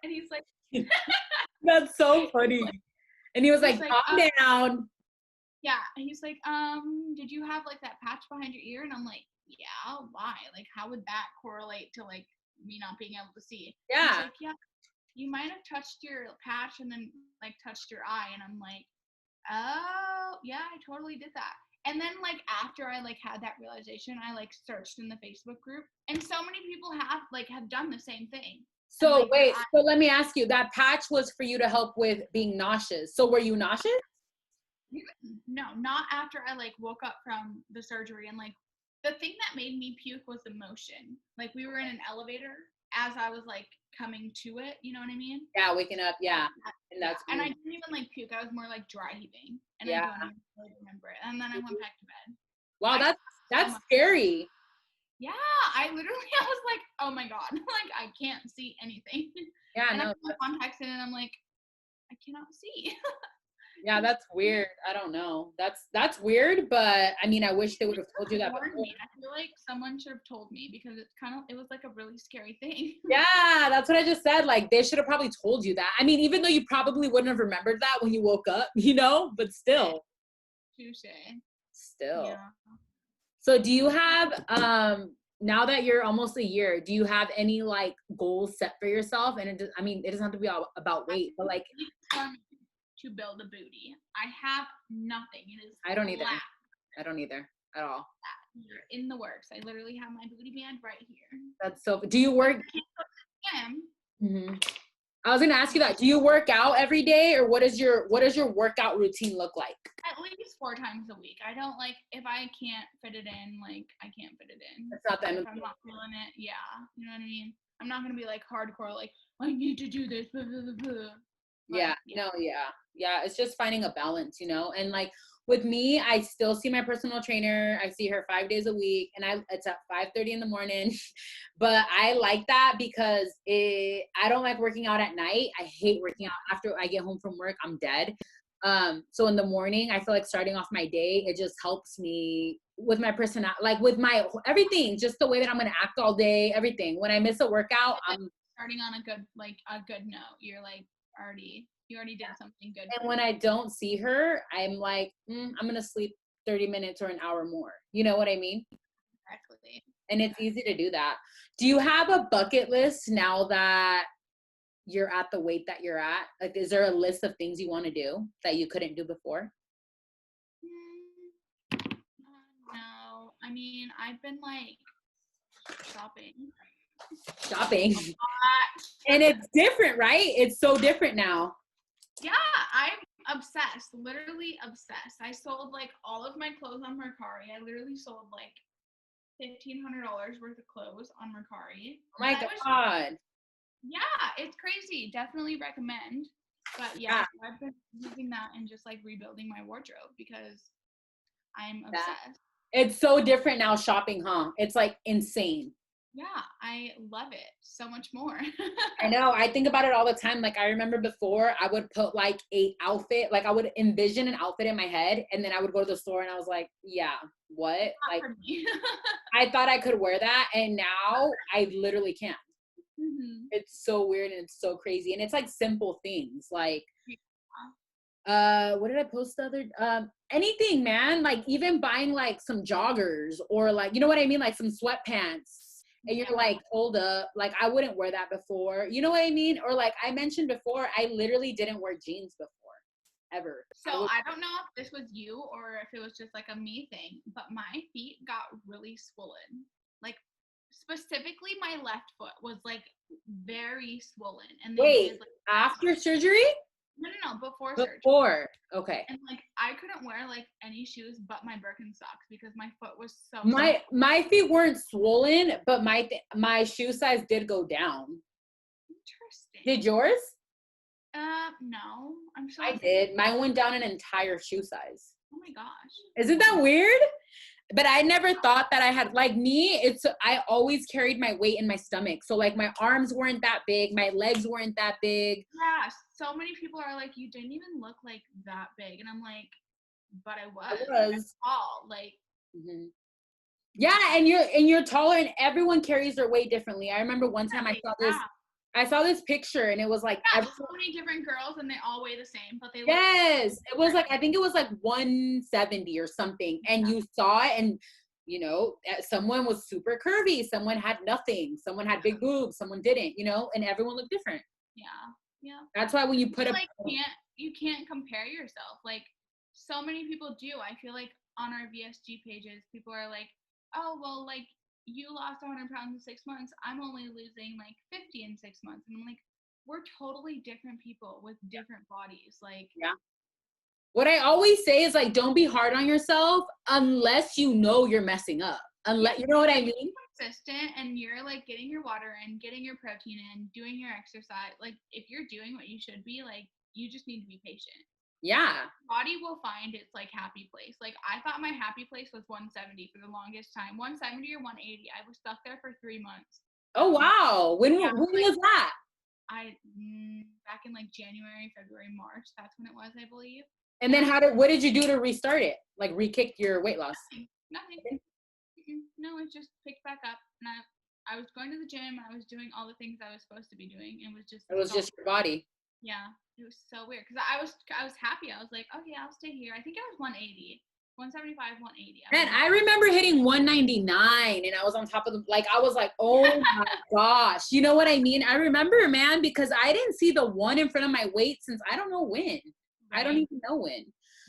And he's like, that's so funny. And he was like, calm down. Yeah. And he's like, did you have like that patch behind your ear? And I'm like, yeah, why? Like, how would that correlate to like me not being able to see? Yeah. He's like, yeah, you might have touched your patch and then like touched your eye. And I'm like, Oh, yeah, I totally did that. And then like after I like had that realization, I like searched in the Facebook group, and so many people have done the same thing. And, So like, wait, so let me ask you, that patch was for you to help with being nauseous. So were you nauseous? no, not after I like woke up from the surgery, and like the thing that made me puke was the motion. Like we were in an elevator as I was like coming to it, you know what I mean? Yeah, waking up, yeah. And that's And I didn't even like puke. I was more like dry heaving, and yeah. I don't even really remember it. And then I went back to bed. Wow, that's scary. Yeah, I literally I was like, oh my god, like I can't see anything. Yeah, and no. I put my contacts in, and I'm like, I cannot see. Yeah, that's weird. I don't know. That's weird, but I mean, I wish they would have told you that Warned before. me. I feel like someone should have told me, because it was like a really scary thing. Yeah, that's what I just said. Like they should have probably told you that. I mean, even though you probably wouldn't have remembered that when you woke up, but still. Touche. Still. Yeah. So do you have now that you're almost a year, do you have any like goals set for yourself? And it doesn't have to be all about weight, but like to build a booty. I have nothing. It is I don't either. flat. I don't either at all. In the works. I literally have my booty band right here. That's so. Do you work? I was gonna ask you that. Do you work out every day, or what does your workout routine look like? At least 4 times a week. I don't like if I can't fit it in, like I can't fit it in. That's not the end of if I'm not feeling it, yeah. You know what I mean? I'm not gonna be like hardcore, like I need to do this. Blah, blah, blah, blah. But, yeah. It's just finding a balance, and like with me, I still see my personal trainer. I see her 5 days a week, and it's at 5:30 in the morning. But I like that because I don't like working out at night. I hate working out after I get home from work. I'm dead. So in the morning, I feel like starting off my day, it just helps me with my personality, like with my everything, just the way that I'm gonna act all day, everything. When I miss a workout, I'm starting on a good note. You're like you already did something good. And when I don't see her, I'm like, I'm gonna sleep 30 minutes or an hour more. You know what I mean? Exactly. And it's easy to do that. Do you have a bucket list now that you're at the weight that you're at? Like, is there a list of things you want to do that you couldn't do before? No. I mean, I've been like shopping. And it's different, right? It's so different now. Yeah, I'm obsessed. Literally obsessed. I sold like all of my clothes on Mercari. I literally sold like $1,500 worth of clothes on Mercari. Oh my God. Yeah, it's crazy. Definitely recommend. But yeah, I've been using that and just like rebuilding my wardrobe because I'm obsessed. It's so different now shopping, huh? It's like insane. Yeah, I love it so much more. I know. I think about it all the time. Like, I remember before I would put like a outfit, like I would envision an outfit in my head, and then I would go to the store and I was like, yeah, what? Like, I thought I could wear that, and now I literally can't. Mm-hmm. It's so weird and it's so crazy. And it's like simple things like, what did I post the other, anything, man, like even buying like some joggers or like, you know what I mean? Like some sweatpants. And you're like, hold up, like I wouldn't wear that before. You know what I mean? Or like I mentioned before, I literally didn't wear jeans before, ever. So I don't know if this was you or if it was just like a me thing, but my feet got really swollen. Like specifically my left foot was like very swollen. And wait, did, like, after surgery? No, before surgery. Before, okay. And like I couldn't wear like any shoes but my Birkenstocks because my foot was so my feet weren't swollen, but my shoe size did go down. Interesting. Did yours? No. I'm sure I did. Mine went down an entire shoe size. Oh my gosh. Isn't that weird? But I never thought that I had, like me, I always carried my weight in my stomach. So like my arms weren't that big. My legs weren't that big. Yeah. So many people are like, you didn't even look like that big. And I'm like, but I was tall. Like, mm-hmm. Yeah. And you're taller and everyone carries their weight differently. I remember one time I saw this picture and it was like so many different girls and they all weigh the same, but they it was like I think it was like 170 or something, and you saw it, and you know someone was super curvy, someone had nothing, someone had big boobs, someone didn't, and everyone looked different. Yeah. That's why when you put you can't compare yourself. Like so many people do. I feel like on our VSG pages, people are like, oh, well, like, you lost 100 pounds in 6 months. I'm only losing like 50 in 6 months. And I'm like, we're totally different people with different bodies. Like, yeah. What I always say is like, don't be hard on yourself unless you know you're messing up. Unless, you know what I mean? Consistent and you're like getting your water in, getting your protein in, doing your exercise. Like, if you're doing what you should be, like, you just need to be patient. Yeah. Body will find its like happy place. Like, I thought my happy place was 170 for the longest time. 170 or 180. I was stuck there for 3 months. Oh wow. When was that? Back in like January, February, March. That's when it was, I believe. And then what did you do to restart it? Like re-kick your weight loss? Nothing. No, it just picked back up. And I was going to the gym. I was doing all the things I was supposed to be doing. It was just your body. Yeah, it was so weird because I was happy. I was like, oh yeah, I'll stay here. I think I was 180, 175, 180. And I remember hitting 199 and I was on top of I was like, oh my gosh. You know what I mean? I remember, man, because I didn't see the one in front of my weight since I don't know when. Right. I don't even know when.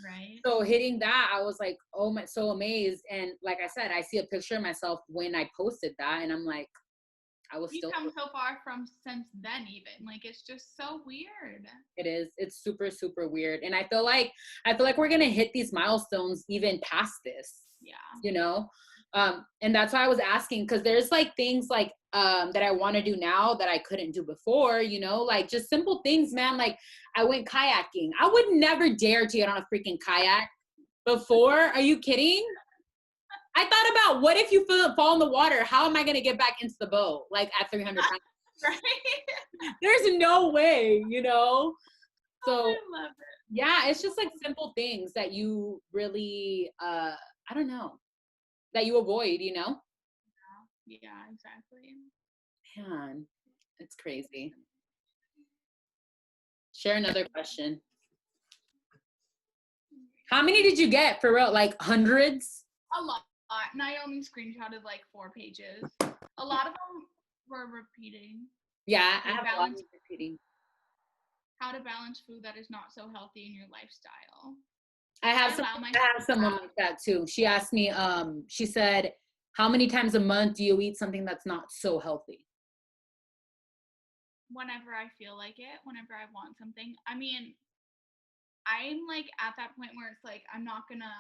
Right. So hitting that, I was like, oh my, so amazed. And like I said, I see a picture of myself when I posted that and I'm like, You've come so far from since then even. Like, it's just so weird. It is. It's super, super weird. And I feel like we're going to hit these milestones even past this. Yeah. You know? And that's why I was asking, because there's like things like that I want to do now that I couldn't do before, you know, like just simple things, man. Like I went kayaking. I would never dare to get on a freaking kayak before. Are you kidding? I thought about what if you fall in the water? How am I going to get back into the boat? Like at 300 pounds? Right. There's no way, you know? So I love it. Yeah, it's just like simple things that you really, I don't know, that you avoid, you know? Yeah, exactly. Man, it's crazy. Share another question. How many did you get for real? Like hundreds? A lot. Naomi screenshotted like 4 pages. A lot of them were repeating. Yeah, I have a lot of repeating. How to balance food that is not so healthy in your lifestyle. I have someone like that too. She asked me, she said, how many times a month do you eat something that's not so healthy? Whenever I feel like it, whenever I want something. I mean, I'm like at that point where it's like, I'm not gonna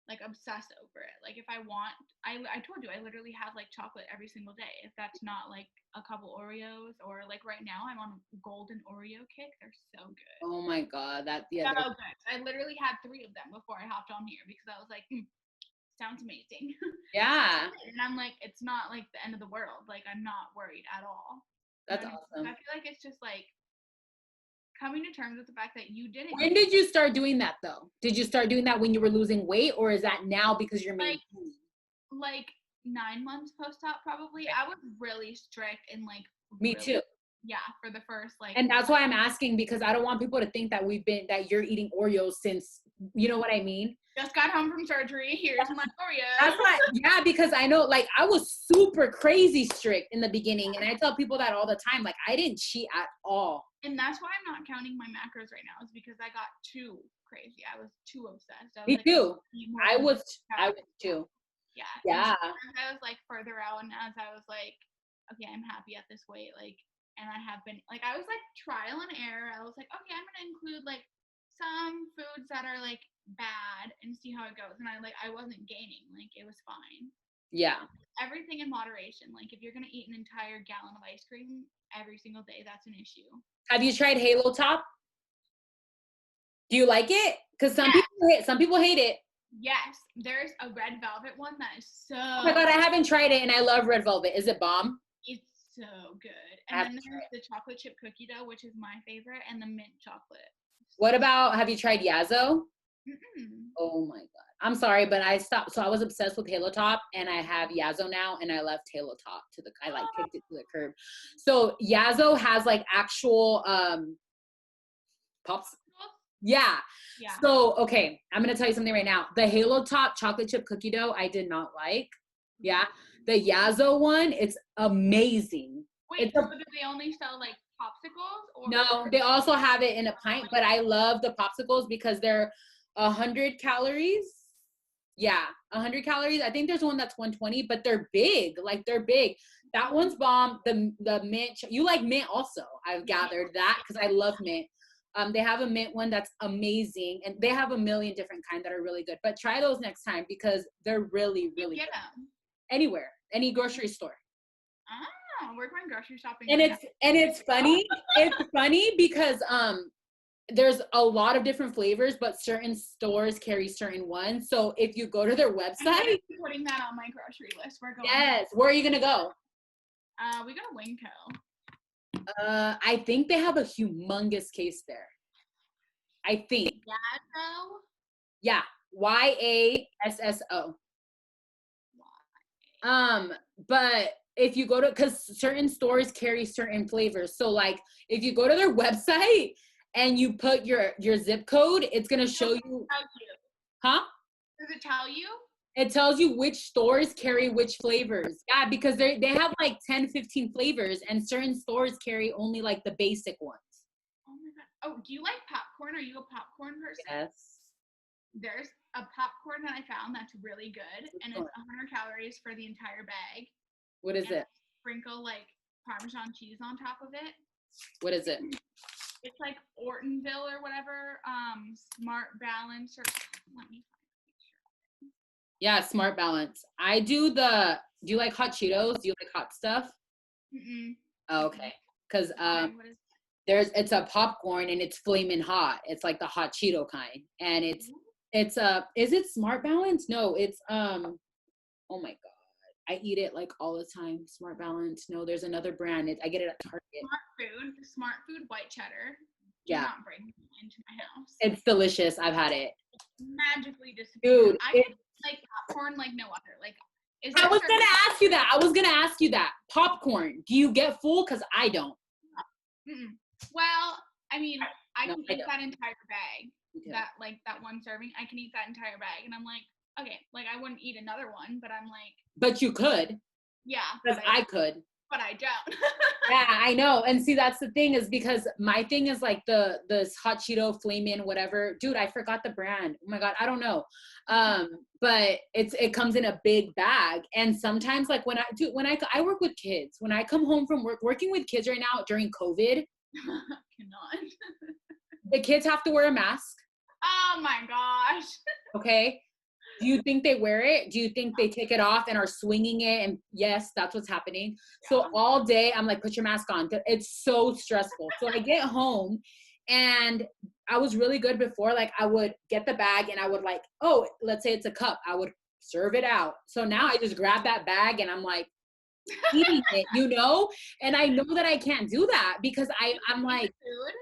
like obsess over it. Like if I want, I told you, I literally have like chocolate every single day. If that's not like a couple Oreos or like right now I'm on a golden Oreo kick. They're so good. Oh my God. So good. I literally had 3 of them before I hopped on here because I was like, sounds amazing. Yeah. And I'm like, it's not like the end of the world. Like I'm not worried at all. That's awesome. I feel like it's just like coming to terms with the fact that you didn't. When did you start doing that though? Did you start doing that when you were losing weight, or is that now because you're maintaining? Like 9 months post-op probably. I was really strict and like me too. Yeah, for the first like. And that's why I'm asking, because I don't want people to think that that you're eating Oreos since, you know what I mean? Just got home from surgery. Here's my Oreos. That's why, yeah, because I know, like, I was super crazy strict in the beginning, and I tell people that all the time. Like, I didn't cheat at all. And that's why I'm not counting my macros right now, is because I got too crazy. I was too obsessed. Me too. I was too. Yeah. Yeah. I was like further out, and as I was like, okay, I'm happy at this weight, like, and I have been like, I was like trial and error. I was like, okay, I'm gonna include like some foods that are like bad and see how it goes. And I wasn't gaining, like it was fine. Yeah. Everything in moderation. Like if you're gonna eat an entire gallon of ice cream every single day, that's an issue. Have you tried Halo Top? Do you like it? Because some people hate it. Yes, there's a red velvet one that is so. Oh my God, I haven't tried it, and I love red velvet. Is it bomb? It's so good. And then there's the chocolate chip cookie dough, which is my favorite, and the mint chocolate. What about, have you tried Yazzo? Mm-mm. Oh my God. I'm sorry, but I stopped. So I was obsessed with Halo Top, and I have Yazzo now, and I left Halo Top I like kicked it to the curb. So Yazzo has like actual pops. Yeah. So, okay, I'm going to tell you something right now. The Halo Top chocolate chip cookie dough, I did not like. Yeah. The Yazzo one, it's amazing. Wait, so do they only sell like popsicles? Or no, they also have it in a pint, but I love the popsicles because they're 100 calories. Yeah, 100 calories. I think there's one that's 120, but they're big. Like, they're big. That one's bomb. The mint. You like mint also. I've gathered that because I love mint. They have a mint one that's amazing, and they have a million different kinds that are really good. But try those next time because they're really, really good. Anywhere, any grocery store. Oh, we're going grocery shopping. And it's funny. It's funny because there's a lot of different flavors, but certain stores carry certain ones. So if you go to their website, putting that on my grocery list. We're going. Yes. Where are you gonna go? We go to Winco. I think they have a humongous case there. I think. Yasso? Yeah. YASSO. But if you go to, because certain stores carry certain flavors. So like if you go to their website and you put your zip code, it's gonna show you. Huh? Does it tell you? It tells you which stores carry which flavors. Yeah, because they have like 10, 15 flavors, and certain stores carry only like the basic ones. Oh my God. Oh, do you like popcorn? Are you a popcorn person? Yes. There's a popcorn that I found that's really good, and it's 100 calories for the entire bag. What is it? Sprinkle like Parmesan cheese on top of it. What is it? It's like Ortonville or whatever. Smart Balance or let me find a picture. Yeah, Smart Balance. Do you like hot Cheetos? Do you like hot stuff? Mm-mm. Oh, okay. Because it's a popcorn and it's flaming hot. It's like the hot Cheeto kind. And is it Smart Balance? No, it's oh my God. I eat it like all the time. Smart Balance. No, there's another brand. I get it at Target. Smart Food white cheddar. Yeah. Do not bring it into my house. It's delicious. I've had it. Magically disappeared. Dude, I like popcorn like no other. Like, I was gonna ask you that. Popcorn. Do you get full? Because I don't. Mm-mm. Well, I mean, I can eat that entire bag. Okay. That one serving, I can eat that entire bag, and I'm like, okay, like I wouldn't eat another one, but I'm like. But you could. Yeah. Because I could. But I don't. Yeah, I know. And see, that's the thing is because my thing is like this hot Cheeto flamin' whatever. Dude, I forgot the brand. Oh my God, I don't know. But it comes in a big bag. And sometimes like when I work with kids, when I come home from working with kids right now during COVID. Cannot. The kids have to wear a mask. Oh my gosh. Okay. Do you think they wear it? Do you think they take it off and are swinging it? And yes, that's what's happening. Yeah. So all day I'm like, put your mask on. It's so stressful. So I get home and I was really good before. Like I would get the bag and I would like, oh, let's say it's a cup. I would serve it out. So now I just grab that bag and I'm like eating it, And I know that I can't do that because I'm like, food?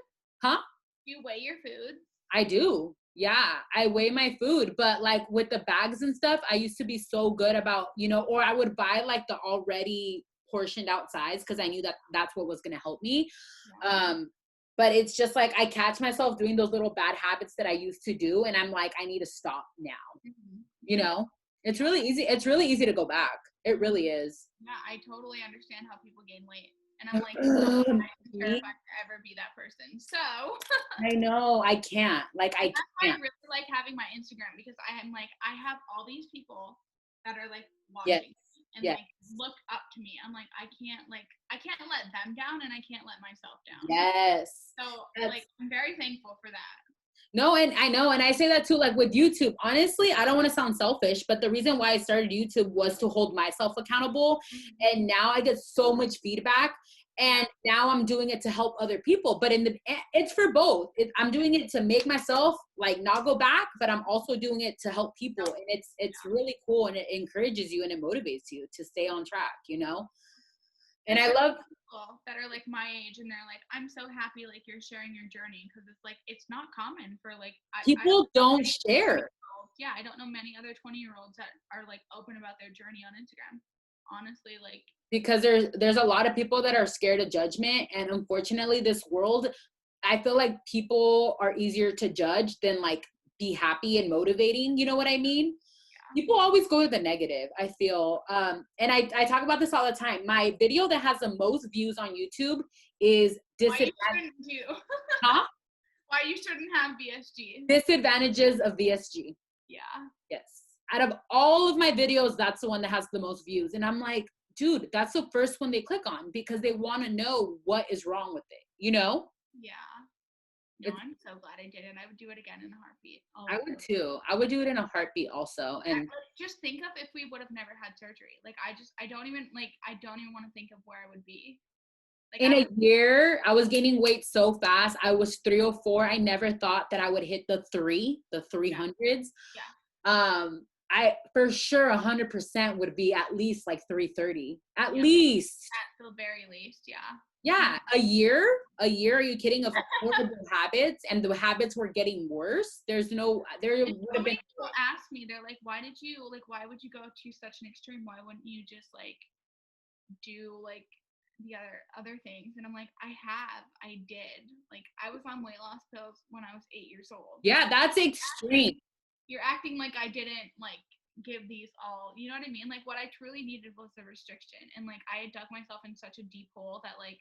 Huh? You weigh your food? I do. Yeah, I weigh my food, but like with the bags and stuff, I used to be so good about, or I would buy like the already portioned out size because I knew that that's what was going to help me. Yeah. But it's just like I catch myself doing those little bad habits that I used to do. And I'm like, I need to stop now. Mm-hmm. It's really easy. It's really easy to go back. It really is. Yeah, I totally understand how people gain weight. And I'm like, I'm terrified to ever be that person. So I know I can't. Like I can't. I really like having my Instagram because I have all these people that are like watching and like look up to me. I'm like, I can't let them down and I can't let myself down. Yes. So like I'm very thankful for that. No, and I know, and I say that too, like with YouTube, honestly, I don't want to sound selfish, but the reason why I started YouTube was to hold myself accountable. Mm-hmm. And now I get so much feedback and now I'm doing it to help other people, but it's for both. I'm doing it to make myself like not go back, but I'm also doing it to help people. And it's really cool. And it encourages you and it motivates you to stay on track, And I love people that are like my age and they're like, I'm so happy like you're sharing your journey because it's like it's not common for like people don't share. Yeah, I don't know many other 20-year-olds that are like open about their journey on Instagram. Honestly, like because there's a lot of people that are scared of judgment, and unfortunately, this world, I feel like people are easier to judge than like be happy and motivating. You know what I mean? People always go to the negative, I feel. And I talk about this all the time. My video that has the most views on YouTube is Why you shouldn't you? Huh? why you shouldn't have VSG. Disadvantages of VSG. Yeah. Yes. Out of all of my videos, that's the one that has the most views. And I'm like, dude, that's the first one they click on because they want to know what is wrong with it, you know? Yeah. No, I'm so glad I did it. I would do it again in a heartbeat. I would too. I would do it in a heartbeat also. And just think of if we would have never had surgery. Like I don't even want to think of where I would be. Like in a year, I was gaining weight so fast. I was 304. I never thought that I would hit the 300s. Yeah. I for sure 100% would be at least like 330. At least. At the very least, yeah. Yeah, a year? Are you kidding? Of horrible habits, and the habits were getting worse. There would have been. People ask me, they're like, why would you go to such an extreme? Why wouldn't you just like do like the other things? And I'm like, I did. Like I was on weight loss pills when I was 8 years old. Yeah, that's extreme. You're acting like I didn't like give these all, you know what I mean? Like what I truly needed was the restriction, and like I had dug myself in such a deep hole that like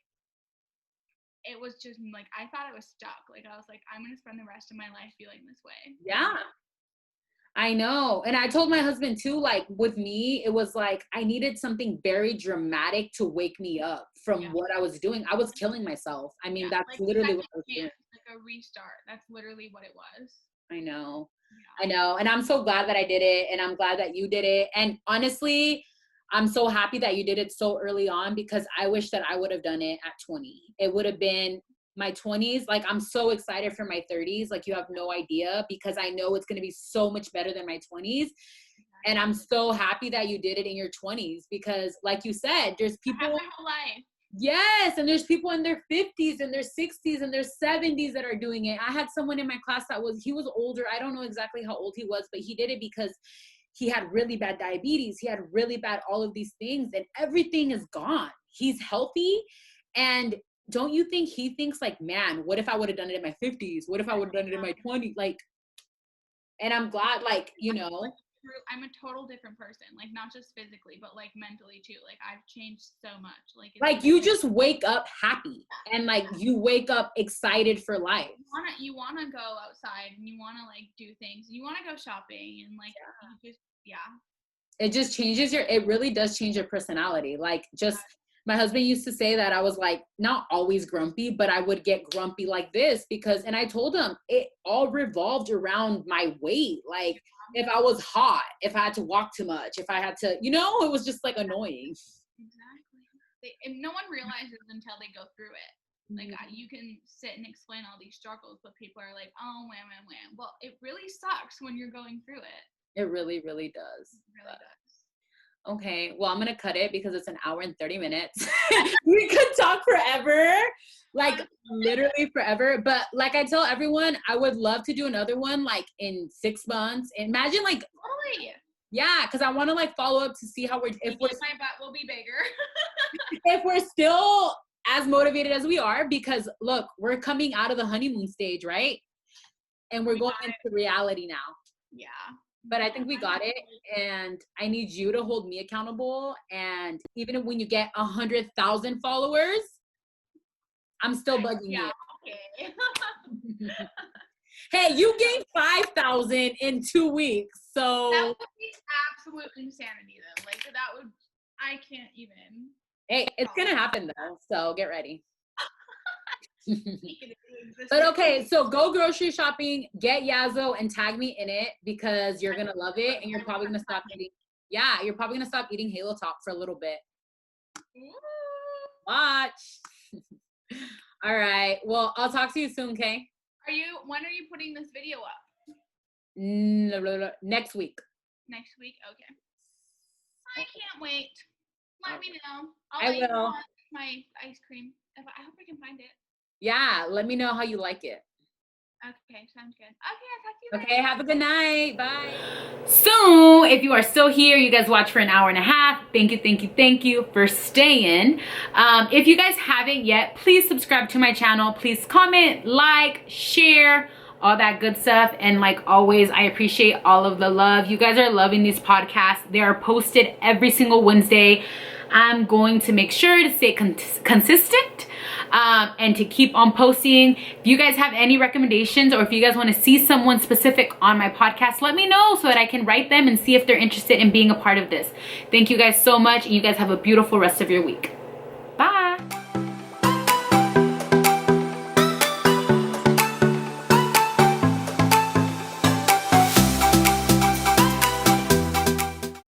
it was just like I thought I was stuck. Like I was like, I'm gonna spend the rest of my life feeling this way. Yeah, I know. And I told my husband too, like with me, it was like I needed something very dramatic to wake me up from what I was doing. I was killing myself. I mean, that's like literally what I was doing. Like a restart. That's literally what it was. I know. Yeah. I know. And I'm so glad that I did it. And I'm glad that you did it. And honestly, I'm so happy that you did it so early on because I wish that I would have done it at 20. It would have been my 20s. Like, I'm so excited for my 30s. Like, you have no idea because I know it's going to be so much better than my 20s. And I'm so happy that you did it in your 20s because, like you said, there's people. I have my whole life. Yes, and there's people in their 50s and their 60s and their 70s that are doing it. I had someone in my class he was older. I don't know exactly how old he was, but he did it because he had really bad diabetes. He had really bad all of these things, and everything is gone. He's healthy, and don't you think he thinks like, man, what if I would have done it in my 50s? What if I would have done it in my 20s? Like, and I'm glad, like, you know. I'm a total different person, like not just physically, but like mentally too. Like I've changed so much. Like you just wake up happy and like you wake up excited for life. You wanna go outside and you wanna like do things. You wanna go shopping and like It just changes it really does change your personality. Like just my husband used to say that I was like not always grumpy, but I would get grumpy like this because, and I told him it all revolved around my weight. Like if I was hot, if I had to walk too much, if I had to, you know, it was just like annoying. Exactly. And no one realizes until they go through it. Like you can sit and explain all these struggles, but people are like, oh, wham, wham, wham. Well, it really sucks when you're going through it. It really, really does. It really does. Okay, well, I'm going to cut it because it's an hour and 30 minutes. We could talk forever, like literally forever. But like I tell everyone, I would love to do another one like in 6 months. Imagine like, totally. Yeah, because I want to like follow up to see how my butt will be bigger. If we're still as motivated as we are, because look, we're coming out of the honeymoon stage, right? And we're going into reality now. Yeah. But I think we got it, and I need you to hold me accountable. And even when you get 100,000 followers, I'm still bugging you. Okay. Hey, you gained 5,000 in 2 weeks, so that would be absolute insanity, though. Like I can't even. Hey, it's gonna happen though, so get ready. But okay, so go grocery shopping, get Yazzo and tag me in it because you're gonna love it and you're probably gonna stop eating. Yeah, you're probably gonna stop eating Halo Top for a little bit. Watch. All right. Well, I'll talk to you soon, okay? When are you putting this video up? Next week. Next week? Okay. I can't wait. Let me know. I will. My ice cream. I hope I can find it. Yeah, let me know how you like it. Okay, sounds good. Okay, I'll talk to you later. Okay, have a good night. Bye. So, if you are still here, you guys watched for an hour and a half. Thank you for staying. If you guys haven't yet, please subscribe to my channel. Please comment, like, share, all that good stuff. And like always, I appreciate all of the love. You guys are loving these podcasts. They are posted every single Wednesday. I'm going to make sure to stay consistent. and to keep on posting. If you guys have any recommendations, or if you guys want to see someone specific on my podcast, let me know so that I can write them and see if they're interested in being a part of this. Thank you guys so much, and you guys have a beautiful rest of your week.